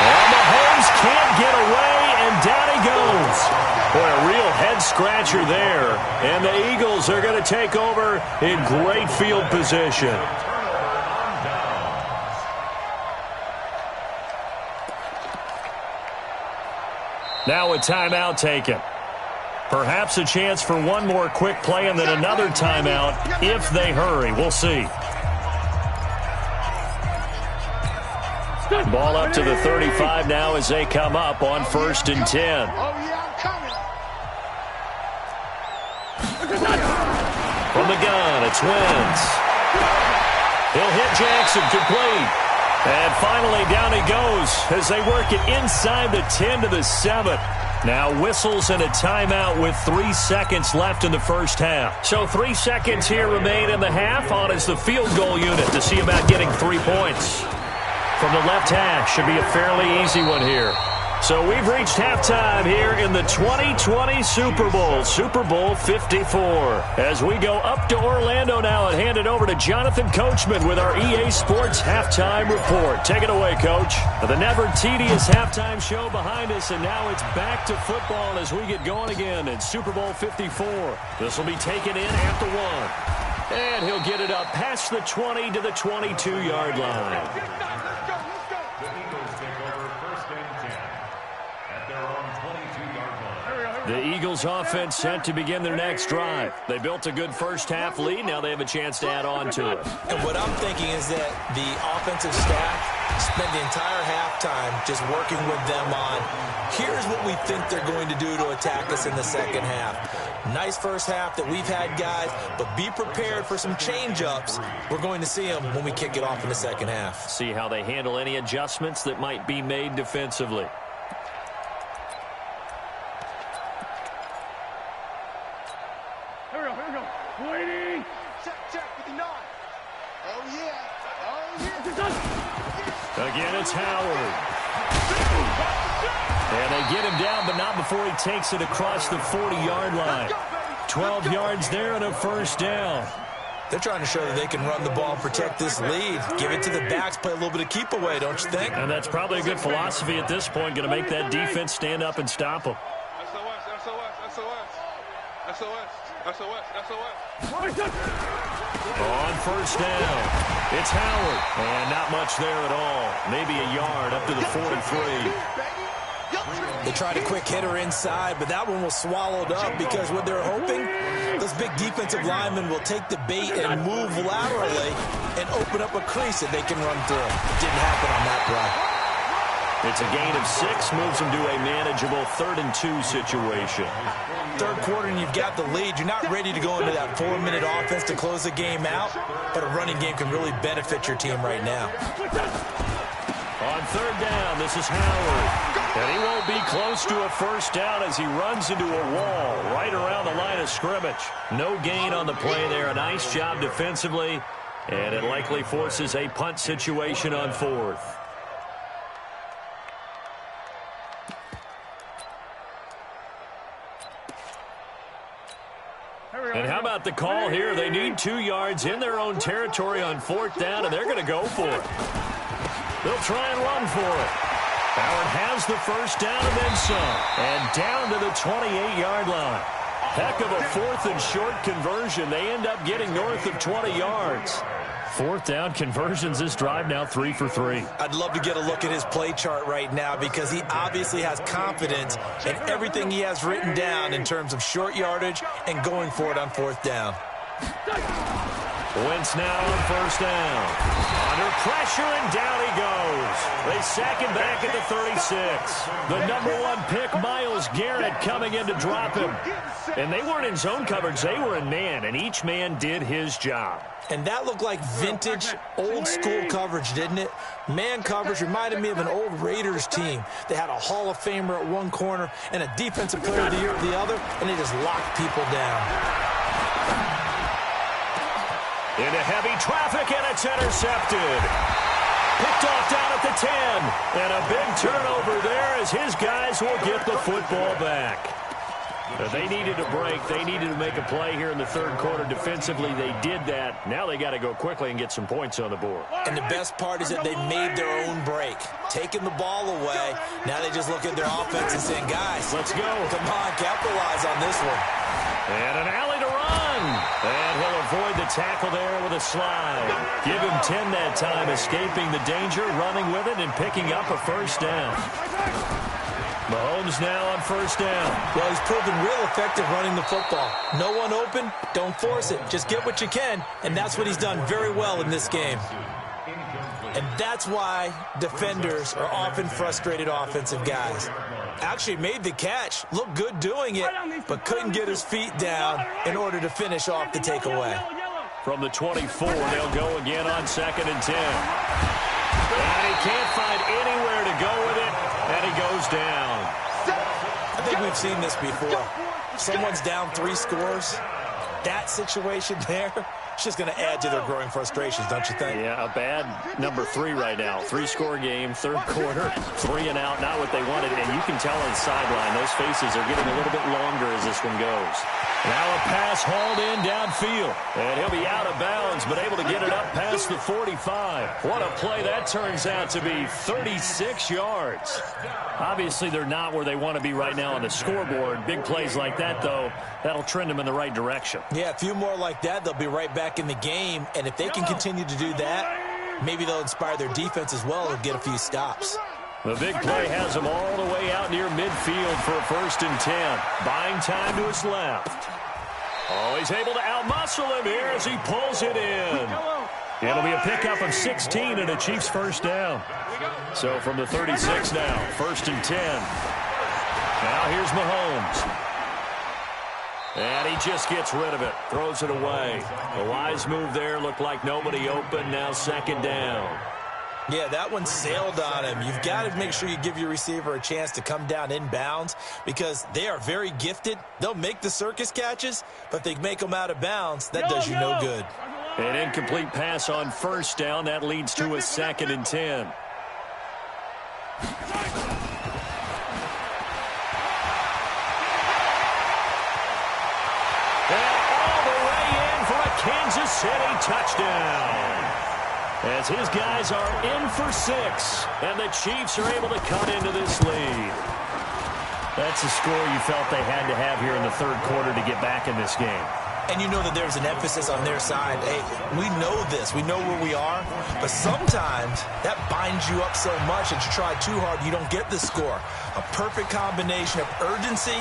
Speaker 1: And Mahomes can't get away, and down he goes. Boy, a real head-scratcher there. And the Eagles are going to take over in great field position. Now a timeout taken. Perhaps a chance for one more quick play and then another timeout if they hurry. We'll see. Ball up to the 35 now as they come up on 1st and 10. From the gun, it's Wentz. He'll hit Jackson, complete. And finally, down he goes as they work it inside the 10 to the 7. Now whistles and a timeout with 3 seconds left in the first half. So 3 seconds here remain in the half. On is the field goal unit to see about getting 3 points. From the left hash, should be a fairly easy one here. So we've reached halftime here in the 2020 Super Bowl, Super Bowl 54. As we go up to Orlando now and hand it over to Jonathan Coachman with our EA Sports Halftime Report. Take it away, Coach. The never tedious halftime show behind us, and now it's back to football as we get going again in Super Bowl 54. This will be taken in at the 1. And he'll get it up past the 20 to the 22-yard line. The Eagles offense set to begin their next drive. They built a good first half lead. Now they have a chance to add on to it.
Speaker 3: And what I'm thinking is that the offensive staff spent the entire halftime just working with them on, here's what we think they're going to do to attack us in the second half. Nice first half that we've had, guys, but be prepared for some change-ups. We're going to see them when we kick it off in the second half.
Speaker 1: See how they handle any adjustments that might be made defensively.
Speaker 2: Waiting. Check, 59. Oh, yeah.
Speaker 1: Again, it's Howard. And they get him down, but not before he takes it across the 40-yard line. 12 yards there and a first down.
Speaker 3: They're trying to show that they can run the ball and protect this lead. Give it to the backs, play a little bit of keep away, don't you think?
Speaker 1: And that's probably a good philosophy at this point, going to make that defense stand up and stop them. On first down, it's Howard. And not much there at all. Maybe a yard up to the 43.
Speaker 3: They tried a quick hitter inside, but that one was swallowed up because what they're hoping, those big defensive linemen will take the bait and move laterally and open up a crease that they can run through. It didn't happen on that play.
Speaker 1: It's a gain of 6, moves them to a manageable 3rd and 2 situation.
Speaker 3: Third quarter and you've got the lead. You're not ready to go into that 4-minute offense to close the game out, but a running game can really benefit your team right now.
Speaker 1: On 3rd down, this is Howard. And he won't be close to a first down as he runs into a wall right around the line of scrimmage. No gain on the play there. A nice job defensively, and it likely forces a punt situation on 4th. And how about the call here? They need 2 yards in their own territory on 4th down, and they're going to go for it. They'll try and run for it. Howard has the first down and then some. And down to the 28-yard line. Heck of a 4th and short conversion. They end up getting north of 20 yards. 4th down conversions this drive now 3 for 3.
Speaker 3: I'd love to get a look at his play chart right now because he obviously has confidence in everything he has written down in terms of short yardage and going for it on 4th down.
Speaker 1: Wentz now on first down. Under pressure, and down he goes. They sack him back at the 36. The #1 pick, Myles Garrett, coming in to drop him. And they weren't in zone coverage. They were in man, and each man did his job.
Speaker 3: And that looked like vintage, old-school coverage, didn't it? Man coverage reminded me of an old Raiders team. They had a Hall of Famer at one corner and a Defensive Player of the Year at the other, and they just locked people down.
Speaker 1: Into heavy traffic, and it's intercepted. Picked off down at the 10. And a big turnover there as his guys will get the football back. They needed a break. They needed to make a play here in the third quarter defensively. They did that. Now they got to go quickly and get some points on the board.
Speaker 3: And the best part is that they made their own break. Taking the ball away. Now they just look at their offense and saying, guys,
Speaker 1: let's go.
Speaker 3: Come on, capitalize on this one.
Speaker 1: And an alley to run. And he'll avoid the tackle there with a slide. Give him 10 that time, escaping the danger, running with it, and picking up a first down. Mahomes now on first down.
Speaker 3: Well, he's proven real effective running the football. No one open, don't force it. Just get what you can, and that's what he's done very well in this game. And that's why defenders are often frustrated offensive guys. Actually made the catch, looked good doing it, but couldn't get his feet down in order to finish off the takeaway.
Speaker 1: From the 24, they'll go again on 2nd and 10. And he can't find anywhere to go with it, and he goes down.
Speaker 3: I think we've seen this before. Someone's down 3 scores. That situation there, it's just going to add to their growing frustrations, don't you think?
Speaker 1: Yeah, a bad number 3 right now. 3-score game, third quarter, 3 and out, not what they wanted. And you can tell on the sideline, those faces are getting a little bit longer as this one goes. Now a pass hauled in downfield. And he'll be out of bounds, but able to get it up past the 45. What a play that turns out to be, 36 yards. Obviously, they're not where they want to be right now on the scoreboard. Big plays like that, though, that'll trend them in the right direction.
Speaker 3: Yeah, a few more like that, they'll be right back in the game. And if they can continue to do that, maybe they'll inspire their defense as well and get a few stops.
Speaker 1: The big play has him all the way out near midfield for a 1st and 10. Buying time to his left. Oh, he's able to outmuscle him here as he pulls it in. It'll be a pickup of 16 and a Chiefs first down. So from the 36 now, 1st and 10. Now here's Mahomes. And he just gets rid of it, throws it away. A wise move there, looked like nobody open, now 2nd down.
Speaker 3: Yeah, that one sailed on him. You've got to make sure you give your receiver a chance to come down inbounds because they are very gifted. They'll make the circus catches, but if they make them out of bounds, that does you no good.
Speaker 1: An incomplete pass on 1st down. That leads to a 2nd and 10. And all the way in for a Kansas City touchdown. As his guys are in for 6, and the Chiefs are able to cut into this lead. That's a score you felt they had to have here in the third quarter to get back in this game.
Speaker 3: And you know that there's an emphasis on their side. Hey, we know this. We know where we are. But sometimes that binds you up so much that you try too hard, you don't get the score. A perfect combination of urgency,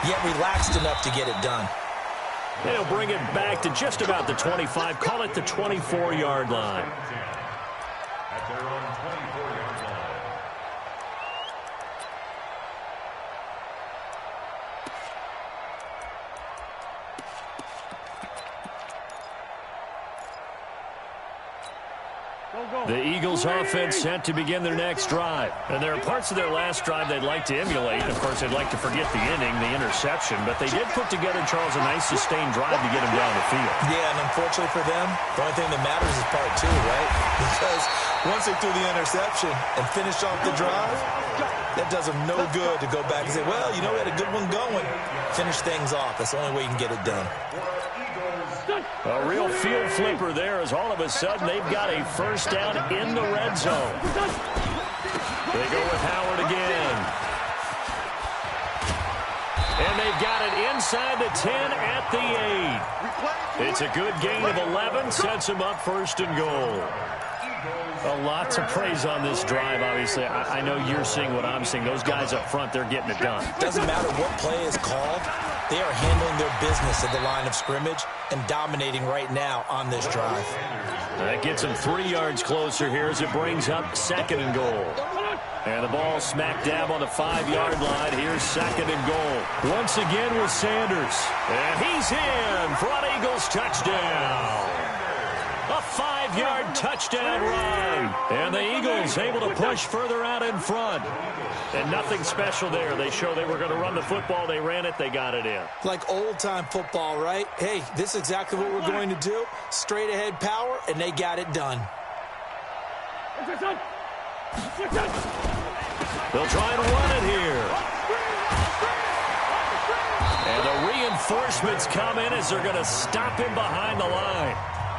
Speaker 3: yet relaxed enough to get it done.
Speaker 1: They'll bring it back to just about the 25. Call it the 24-yard line.
Speaker 5: At their own 24-yard line.
Speaker 1: The Eagles offense set to begin their next drive. And there are parts of their last drive they'd like to emulate. Of course, they'd like to forget the ending, the interception. But they did put together, Charles, a nice sustained drive to get them down the field.
Speaker 3: Yeah, and unfortunately for them, the only thing that matters is part 2, right? Because once they threw the interception and finished off the drive, that does them no good to go back and say, well, you know, we had a good one going. Finish things off. That's the only way you can get it done.
Speaker 1: A real field flipper there as all of a sudden they've got a first down in the red zone. They go with Howard again. And they've got it inside the 10 at the 8. It's a good gain of 11, sets them up 1st and goal. A lot to praise on this drive, obviously. I know you're seeing what I'm seeing. Those guys up front, they're getting it done.
Speaker 3: Doesn't matter what play is called. They are handling their business at the line of scrimmage and dominating right now on this drive.
Speaker 1: That gets them 3 yards closer here as it brings up 2nd and goal. And the ball smack dab on the 5-yard line. Here's 2nd and goal. Once again with Sanders. And he's in for an Eagles touchdown. A 5-yard touchdown run. And the Eagles able to push further out in front. And nothing special there. They show they were going to run the football. They ran it. They got it in.
Speaker 3: Like old-time football, right? Hey, this is exactly what we're going to do. Straight ahead power, and they got it done.
Speaker 1: They'll try and run it here. Reinforcements come in as they're going to stop him behind the line.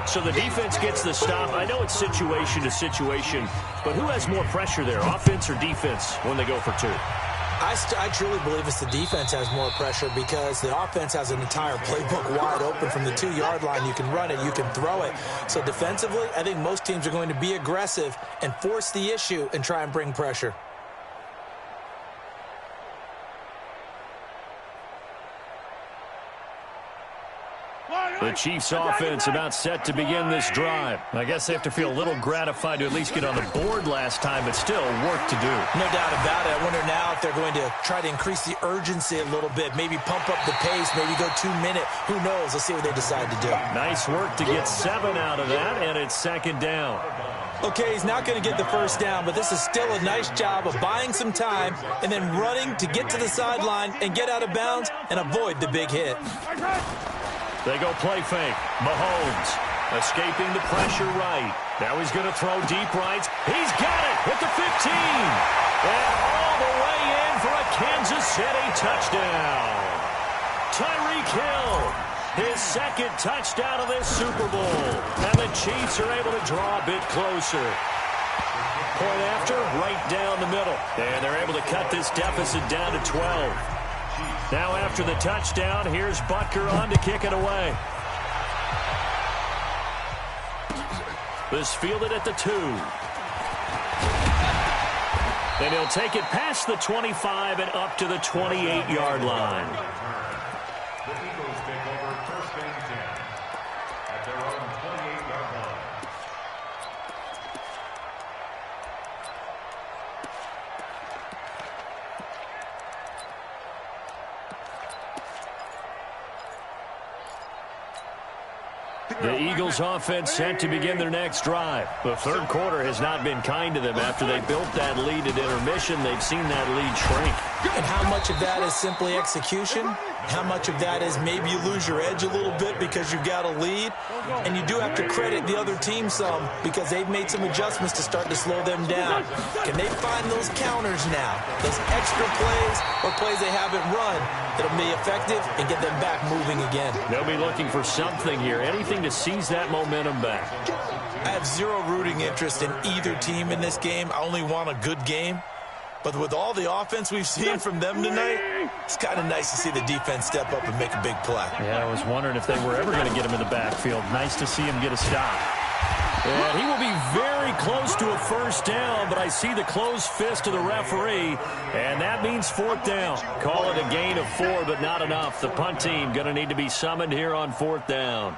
Speaker 1: So the defense gets the stop. I know it's situation to situation, but who has more pressure there, offense or defense, when they go for two?
Speaker 3: I truly believe it's the defense has more pressure because the offense has an entire playbook wide open from the 2-yard line. You can run it, you can throw it. So defensively, I think most teams are going to be aggressive and force the issue and try and bring pressure.
Speaker 1: The Chiefs offense about set to begin this drive. I guess they have to feel a little gratified to at least get on the board last time, but still work to do.
Speaker 3: No doubt about it. I wonder now if they're going to try to increase the urgency a little bit, maybe pump up the pace, maybe go 2-minute. Who knows? Let's see what they decide to do.
Speaker 1: Nice work to get 7 out of that, and it's second down.
Speaker 3: Okay, he's not going to get the first down, but this is still a nice job of buying some time and then running to get to the sideline and get out of bounds and avoid the big hit.
Speaker 1: They go play fake. Mahomes escaping the pressure right. Now he's going to throw deep right. He's got it at the 15. And all the way in for a Kansas City touchdown. Tyreek Hill, his second touchdown of this Super Bowl. And the Chiefs are able to draw a bit closer. Point after, right down the middle. And they're able to cut this deficit down to 12. Now after the touchdown, here's Butker on to kick it away. This fielded at the 2. And he'll take it past the 25 and up to the 28-yard line.
Speaker 5: The Eagles take over first and 10 at their own 28-yard line.
Speaker 1: The Eagles offense set to begin their next drive. The third quarter has not been kind to them. After they built that lead at intermission, they've seen that lead shrink.
Speaker 3: And how much of that is simply execution? How much of that is maybe you lose your edge a little bit because you've got a lead? And you do have to credit the other team some because they've made some adjustments to start to slow them down. Can they find those counters now? Those extra plays or plays they haven't run that'll be effective and get them back moving again.
Speaker 1: They'll be looking for something here, anything to seize that momentum back.
Speaker 3: I have zero rooting interest in either team in this game. I only want a good game. But with all the offense we've seen from them tonight, it's kind of nice to see the defense step up and make a big play.
Speaker 1: Yeah, I was wondering if they were ever going to get him in the backfield. Nice to see him get a stop. And he will be very close to a first down, but I see the closed fist of the referee, and that means fourth down. Call it a gain of 4, but not enough. The punt team going to need to be summoned here on fourth down.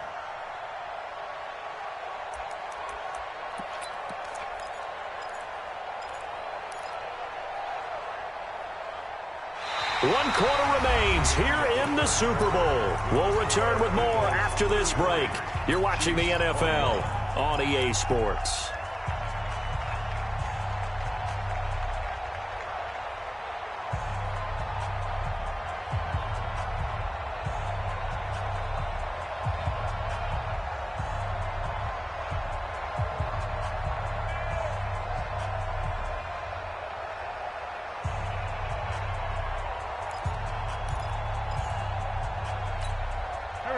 Speaker 1: One quarter remains here in the Super Bowl. We'll return with more after this break. You're watching the NFL on EA Sports.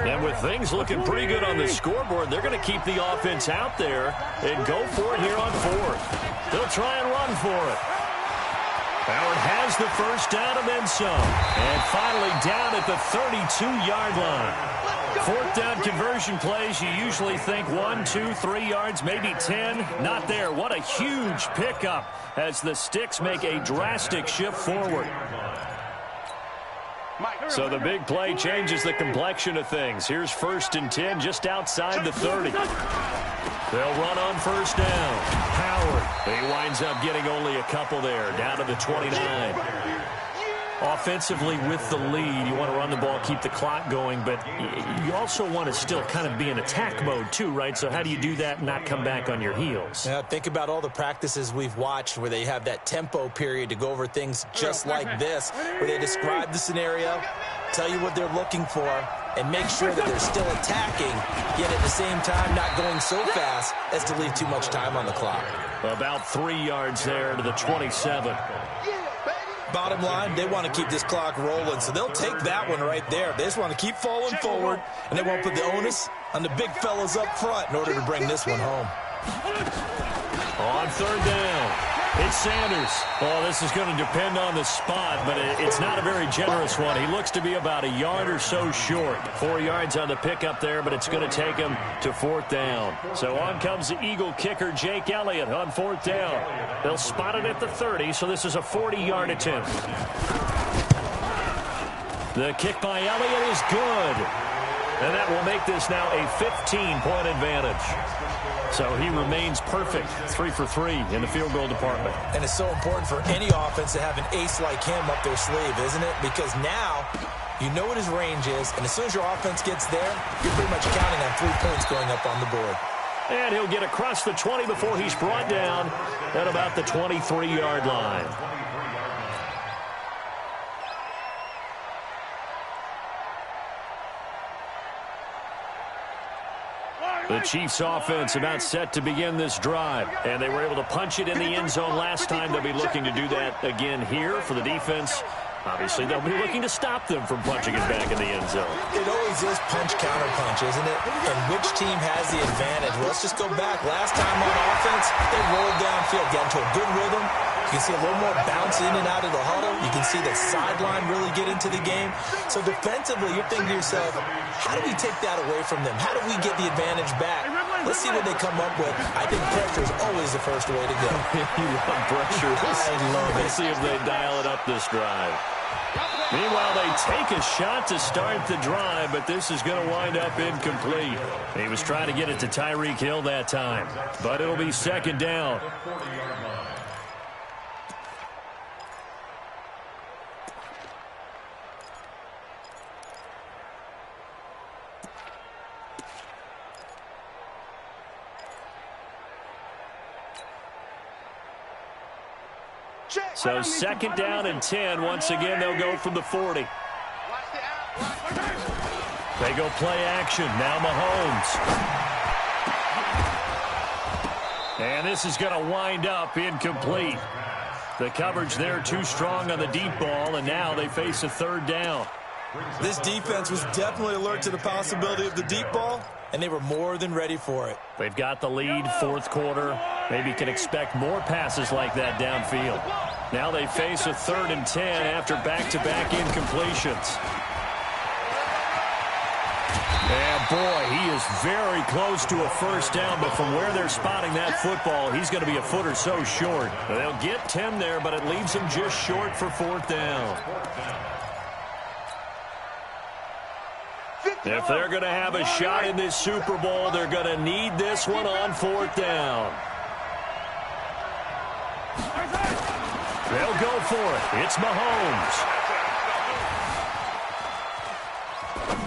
Speaker 1: And with things looking pretty good on the scoreboard, they're going to keep the offense out there and go for it here on fourth. They'll try and run for it. Howard has the first down and then some. And finally down at the 32-yard line. Fourth down conversion plays, you usually think 1, 2, 3 yards, maybe 10. Not there. What a huge pickup as the Sticks make a drastic shift forward. So the big play changes the complexion of things. Here's first and 10 just outside the 30. They'll run on first down. Howard, he winds up getting only a couple there, down to the 29. Offensively with the lead, you want to run the ball, keep the clock going, but you also want to still kind of be in attack mode too, right? So how do you do that and not come back on your heels?
Speaker 3: Yeah, think about all the practices we've watched where they have that tempo period to go over things just like this, where they describe the scenario, tell you what they're looking for, and make sure that they're still attacking, yet at the same time not going so fast as to leave too much time on the clock.
Speaker 1: About 3 yards there to the 27.
Speaker 3: Bottom line, they want to keep this clock rolling, so they'll take that one right there. They just want to keep falling forward, and they won't put the onus on the big fellas up front in order to bring this one home.
Speaker 1: On third down, it's Sanders. Well, this is going to depend on the spot, but it's not a very generous one. He looks to be about a yard or so short. 4 yards on the pickup there, but it's going to take him to fourth down. So on comes the Eagle kicker, Jake Elliott, on fourth down. They'll spot it at the 30, so this is a 40-yard attempt. The kick by Elliott is good. And that will make this now a 15-point advantage. So he remains perfect, 3 for 3 in the field goal department.
Speaker 3: And it's so important for any offense to have an ace like him up their sleeve, isn't it? Because now you know what his range is, and as soon as your offense gets there, you're pretty much counting on 3 points going up on the board.
Speaker 1: And he'll get across the 20 before he's brought down at about the 23-yard line. The Chiefs offense about set to begin this drive, and they were able to punch it in the end zone last time. They'll be looking to do that again here for the defense. Obviously, they'll be looking to stop them from punching it back in the end zone.
Speaker 3: It always is punch, counter punch, isn't it? And which team has the advantage? Well, let's just go back. Last time on offense, they rolled downfield, got into a good rhythm. You can see a little more bounce in and out of the huddle. You can see the sideline really get into the game. So defensively, you're thinking to yourself, how do we take that away from them? How do we get the advantage back? Let's see what they come up with. I think pressure is always the first way to go.
Speaker 1: You love pressure.
Speaker 3: I love it.
Speaker 1: Let's see if they dial it up this drive. Meanwhile, they take a shot to start the drive, but this is going to wind up incomplete. He was trying to get it to Tyreek Hill that time, but it'll be second down. So second down and 10. Once again, they'll go from the 40. They go play action. Now Mahomes. And this is going to wind up incomplete. The coverage there too strong on the deep ball, and now they face a third down.
Speaker 3: This defense was definitely alert to the possibility of the deep ball, and they were more than ready for it.
Speaker 1: They've got the lead, fourth quarter. Maybe can expect more passes like that downfield. Now they face a third and 10 after back-to-back incompletions. And boy, he is very close to a first down, but from where they're spotting that football, he's going to be a foot or so short. They'll get 10 there, but it leaves him just short for fourth down. If they're going to have a shot in this Super Bowl, they're going to need this one on fourth down. They'll go for it. It's Mahomes.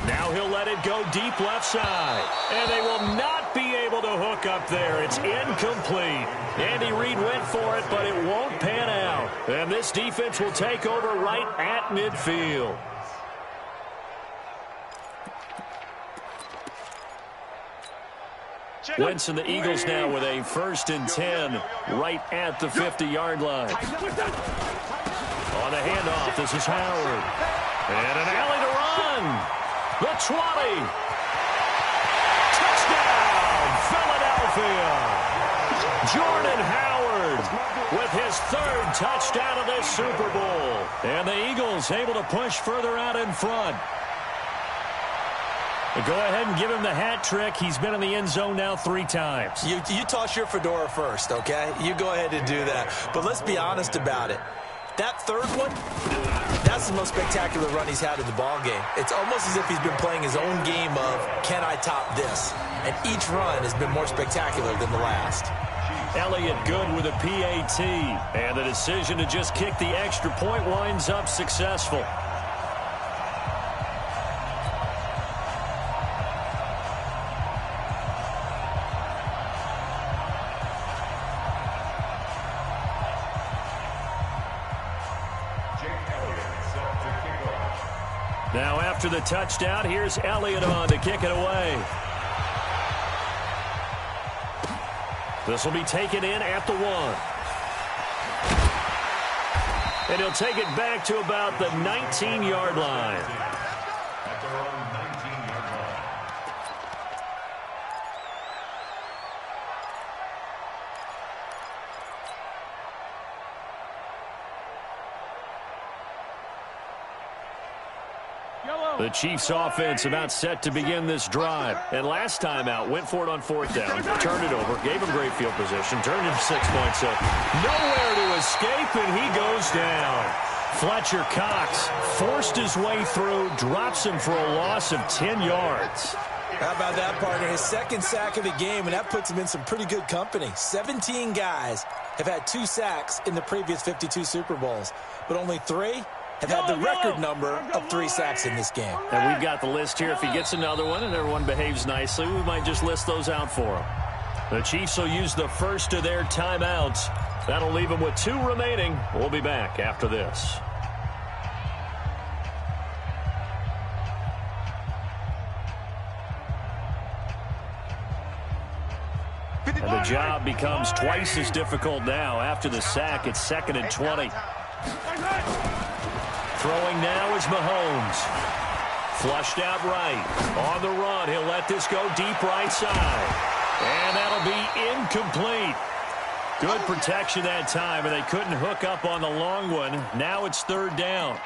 Speaker 1: Now he'll let it go deep left side. And they will not be able to hook up there. It's incomplete. Andy Reid went for it, but it won't pan out. And this defense will take over right at midfield. Wentz and the Eagles now with a first and 10 right at the 50-yard line. On the handoff, this is Howard. And an alley to run. The 20. Touchdown, Philadelphia. Jordan Howard with his third touchdown of this Super Bowl. And the Eagles able to push further out in front. Go ahead and give him the hat trick. He's been in the end zone now 3 times.
Speaker 3: You toss your fedora first, okay? You go ahead and do that. But let's be honest about it. That third one, that's the most spectacular run he's had in the ballgame. It's almost as if he's been playing his own game of, can I top this? And each run has been more spectacular than the last.
Speaker 1: Elliott good with a PAT. And the decision to just kick the extra point winds up successful. Now after the touchdown, here's Elliott on to kick it away. This will be taken in at the 1. And he'll take it back to about the 19-yard line.
Speaker 5: At their own 19-yard line.
Speaker 1: The Chiefs offense about set to begin this drive. And last time out, went for it on fourth down, turned it over, gave him great field position, turned it 6 points. So nowhere to escape, and he goes down. Fletcher Cox forced his way through, drops him for a loss of 10 yards.
Speaker 3: How about that, partner? His second sack of the game, and that puts him in some pretty good company. 17 guys have had 2 sacks in the previous 52 Super Bowls, but only 3 have had the record number of 3 sacks in this game.
Speaker 1: And we've got the list here. If he gets another one and everyone behaves nicely, we might just list those out for him. The Chiefs will use the first of their timeouts. That'll leave them with 2 remaining. We'll be back after this. And the job becomes twice as difficult now. After the sack, it's 2nd and 20. Throwing now is Mahomes. Flushed out right. On the run, he'll let this go deep right side. And that'll be incomplete. Good protection that time, and they couldn't hook up on the long one. Now it's 3rd down.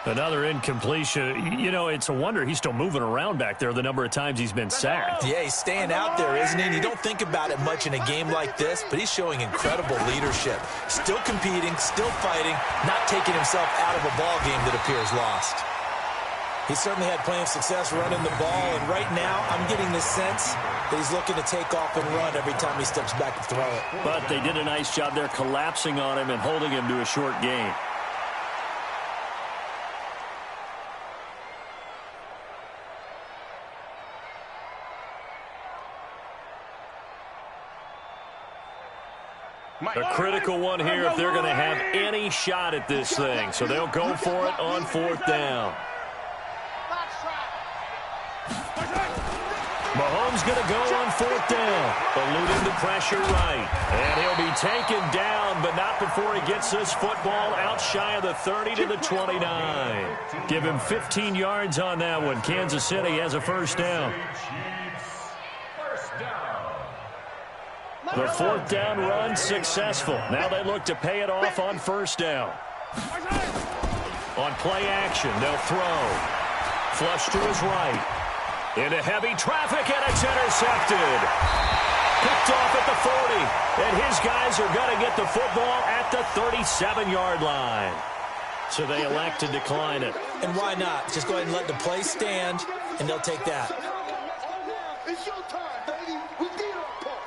Speaker 1: Another incompletion. You know, it's a wonder he's still moving around back there the number of times he's been sacked.
Speaker 3: Yeah, he's staying out there, isn't he? And you don't think about it much in a game like this, but he's showing incredible leadership. Still competing, still fighting, not taking himself out of a ball game that appears lost. He certainly had plenty of success running the ball, and right now I'm getting the sense that he's looking to take off and run every time he steps back and throw it.
Speaker 1: But they did a nice job there collapsing on him and holding him to a short gain. A critical one here if they're going to have any shot at this thing. So they'll go for it on 4th down. Mahomes going to go on 4th down. Eluding the pressure right. And he'll be taken down, but not before he gets this football out shy of the 30 to the 29. Give him 15 yards on that one. Kansas City has a 1st down. The 4th down run successful. Now they look to pay it off on 1st down. On play action, they'll throw. Flush to his right. Into heavy traffic, and it's intercepted. Picked off at the 40. And his guys are going to get the football at the 37-yard line. So they elect to decline it.
Speaker 3: And why not? Just go ahead and let the play stand, and they'll take that.
Speaker 2: It's your time, baby. We did our part.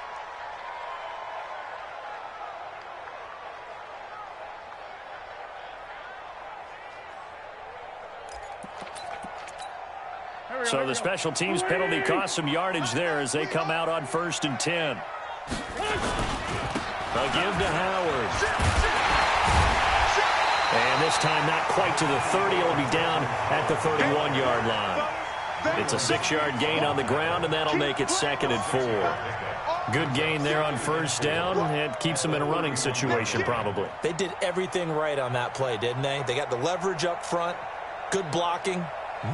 Speaker 1: So the special teams penalty cost some yardage there as they come out on 1st and 10. They'll give to Howard. And this time not quite to the 30. It'll be down at the 31-yard line. It's a 6-yard gain on the ground, and that'll make it 2nd and 4. Good gain there on 1st down. It keeps them in a running situation probably.
Speaker 3: They did everything right on that play, didn't they? They got the leverage up front, good blocking,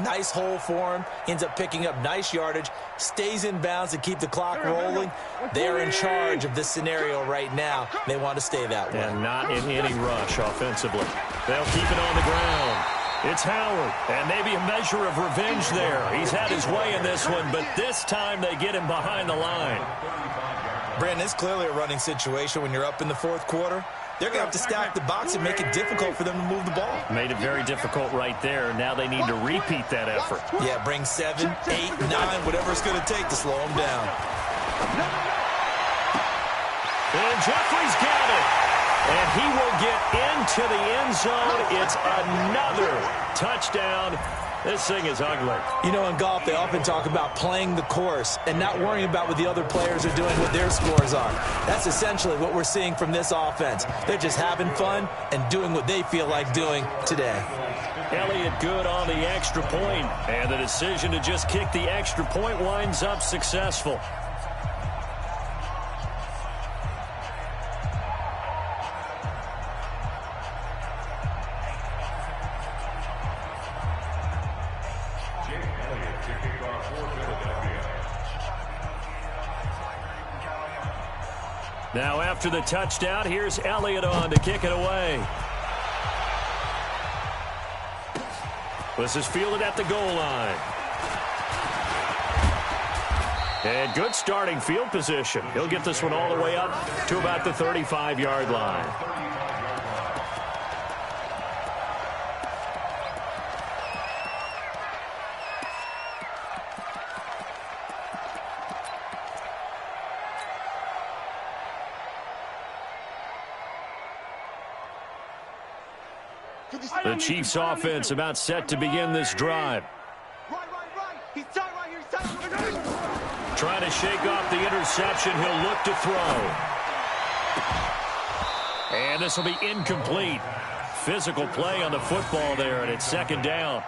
Speaker 3: nice hole for him, ends up picking up nice yardage, stays in bounds to keep the clock rolling. They're in charge of this scenario right now. They want to stay that way.
Speaker 1: And not in any rush offensively. They'll keep it on the ground. It's Howard, and maybe a measure of revenge there. He's had his way in this one, but this time they get him behind the line.
Speaker 3: Brandon, it's clearly a running situation when you're up in the 4th quarter. They're going to have to stack the box and make it difficult for them to move the ball.
Speaker 1: Made it very difficult right there. Now they need to repeat that effort.
Speaker 3: Yeah, bring 7, 8, 9, whatever it's going to take to slow them down.
Speaker 1: And Jeffrey's got it. And he will get into the end zone. It's another touchdown. This thing is ugly.
Speaker 3: You know, in golf, they often talk about playing the course and not worrying about what the other players are doing, what their scores are. That's essentially what we're seeing from this offense. They're just having fun and doing what they feel like doing today.
Speaker 1: Elliott good on the extra point, and the decision to just kick the extra point winds up successful. Now after the touchdown, here's Elliott on to kick it away. This is fielded at the goal line. And good starting field position. He'll get this one all the way up to about the 35-yard line. The Chiefs offense about set to begin this drive.
Speaker 2: He's tight right here. He's tight.
Speaker 1: Trying to shake off the interception. He'll look to throw. And this will be incomplete. Physical play on the football there, and it's second down.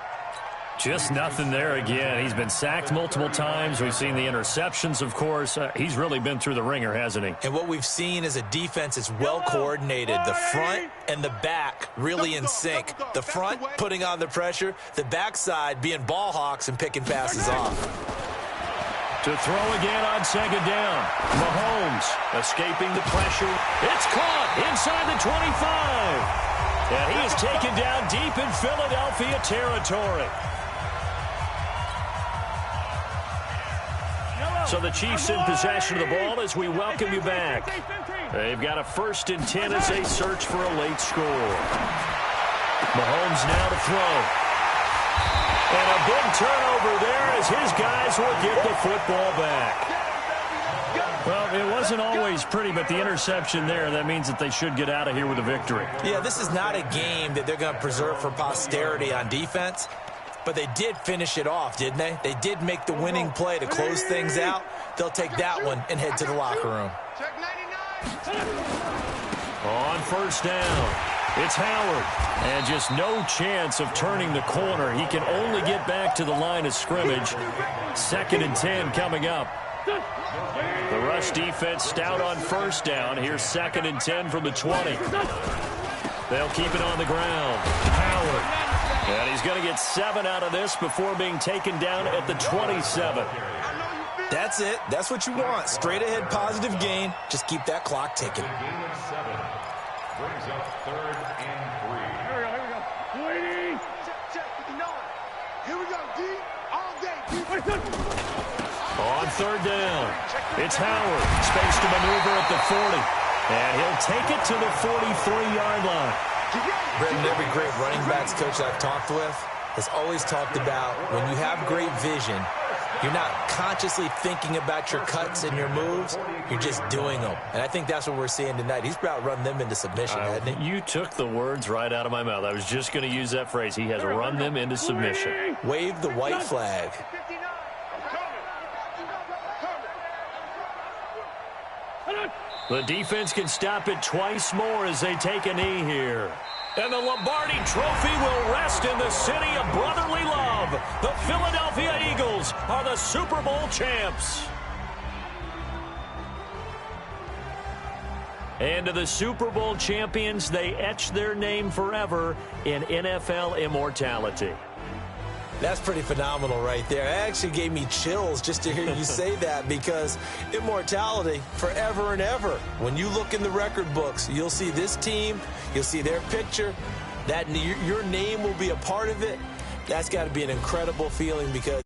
Speaker 1: Just nothing there again. He's been sacked multiple times. We've seen the interceptions, of course. He's really been through the ringer, hasn't he?
Speaker 3: And what we've seen is a defense that's well coordinated. The front and the back really in sync. The front putting on the pressure. The backside being ball hawks and picking passes off.
Speaker 1: To throw again on second down. Mahomes escaping the pressure. It's caught inside the 25. And he is taken down deep in Philadelphia territory. So the Chiefs in possession of the ball as we welcome you back. They've got a 1st and 10 as they search for a late score. Mahomes now to throw. And a big turnover there as his guys will get the football back. Well, it wasn't always pretty, but the interception there, that means that they should get out of here with a victory.
Speaker 3: Yeah, this is not a game that they're going to preserve for posterity on defense. But they did finish it off, didn't they? They did make the winning play to close things out. They'll take that one and head to the locker room.
Speaker 1: On 1st down, it's Howard. And just no chance of turning the corner. He can only get back to the line of scrimmage. 2nd and 10 coming up. The rush defense stout on 1st down. Here's 2nd and 10 from the 20. They'll keep it on the ground. Howard. And he's going to get 7 out of this before being taken down at the 27.
Speaker 3: That's it. That's what you want. Straight ahead positive gain. Just keep that clock ticking.
Speaker 5: Gain of 7 brings up 3rd and 3.
Speaker 4: Here we go. Waiting.
Speaker 2: Check. Here we go, D. All day.
Speaker 1: On 3rd down, it's Howard. Space to maneuver at the 40. And he'll take it to the 43-yard line.
Speaker 3: Brendan, every great running backs coach I've talked with has always talked about when you have great vision, you're not consciously thinking about your cuts and your moves. You're just doing them. And I think that's what we're seeing tonight. He's about run them into submission, hasn't he?
Speaker 1: You took the words right out of my mouth. I was just going to use that phrase. He has run them into submission.
Speaker 3: Wave the white flag.
Speaker 1: The defense can stop it twice more as they take a knee here. And the Lombardi Trophy will rest in the city of brotherly love. The Philadelphia Eagles are the Super Bowl champs. And to the Super Bowl champions, they etch their name forever in NFL immortality.
Speaker 3: That's pretty phenomenal right there. It actually gave me chills just to hear you say that, because immortality forever and ever. When you look in the record books, you'll see this team, you'll see their picture, that your name will be a part of it. That's got to be an incredible feeling, because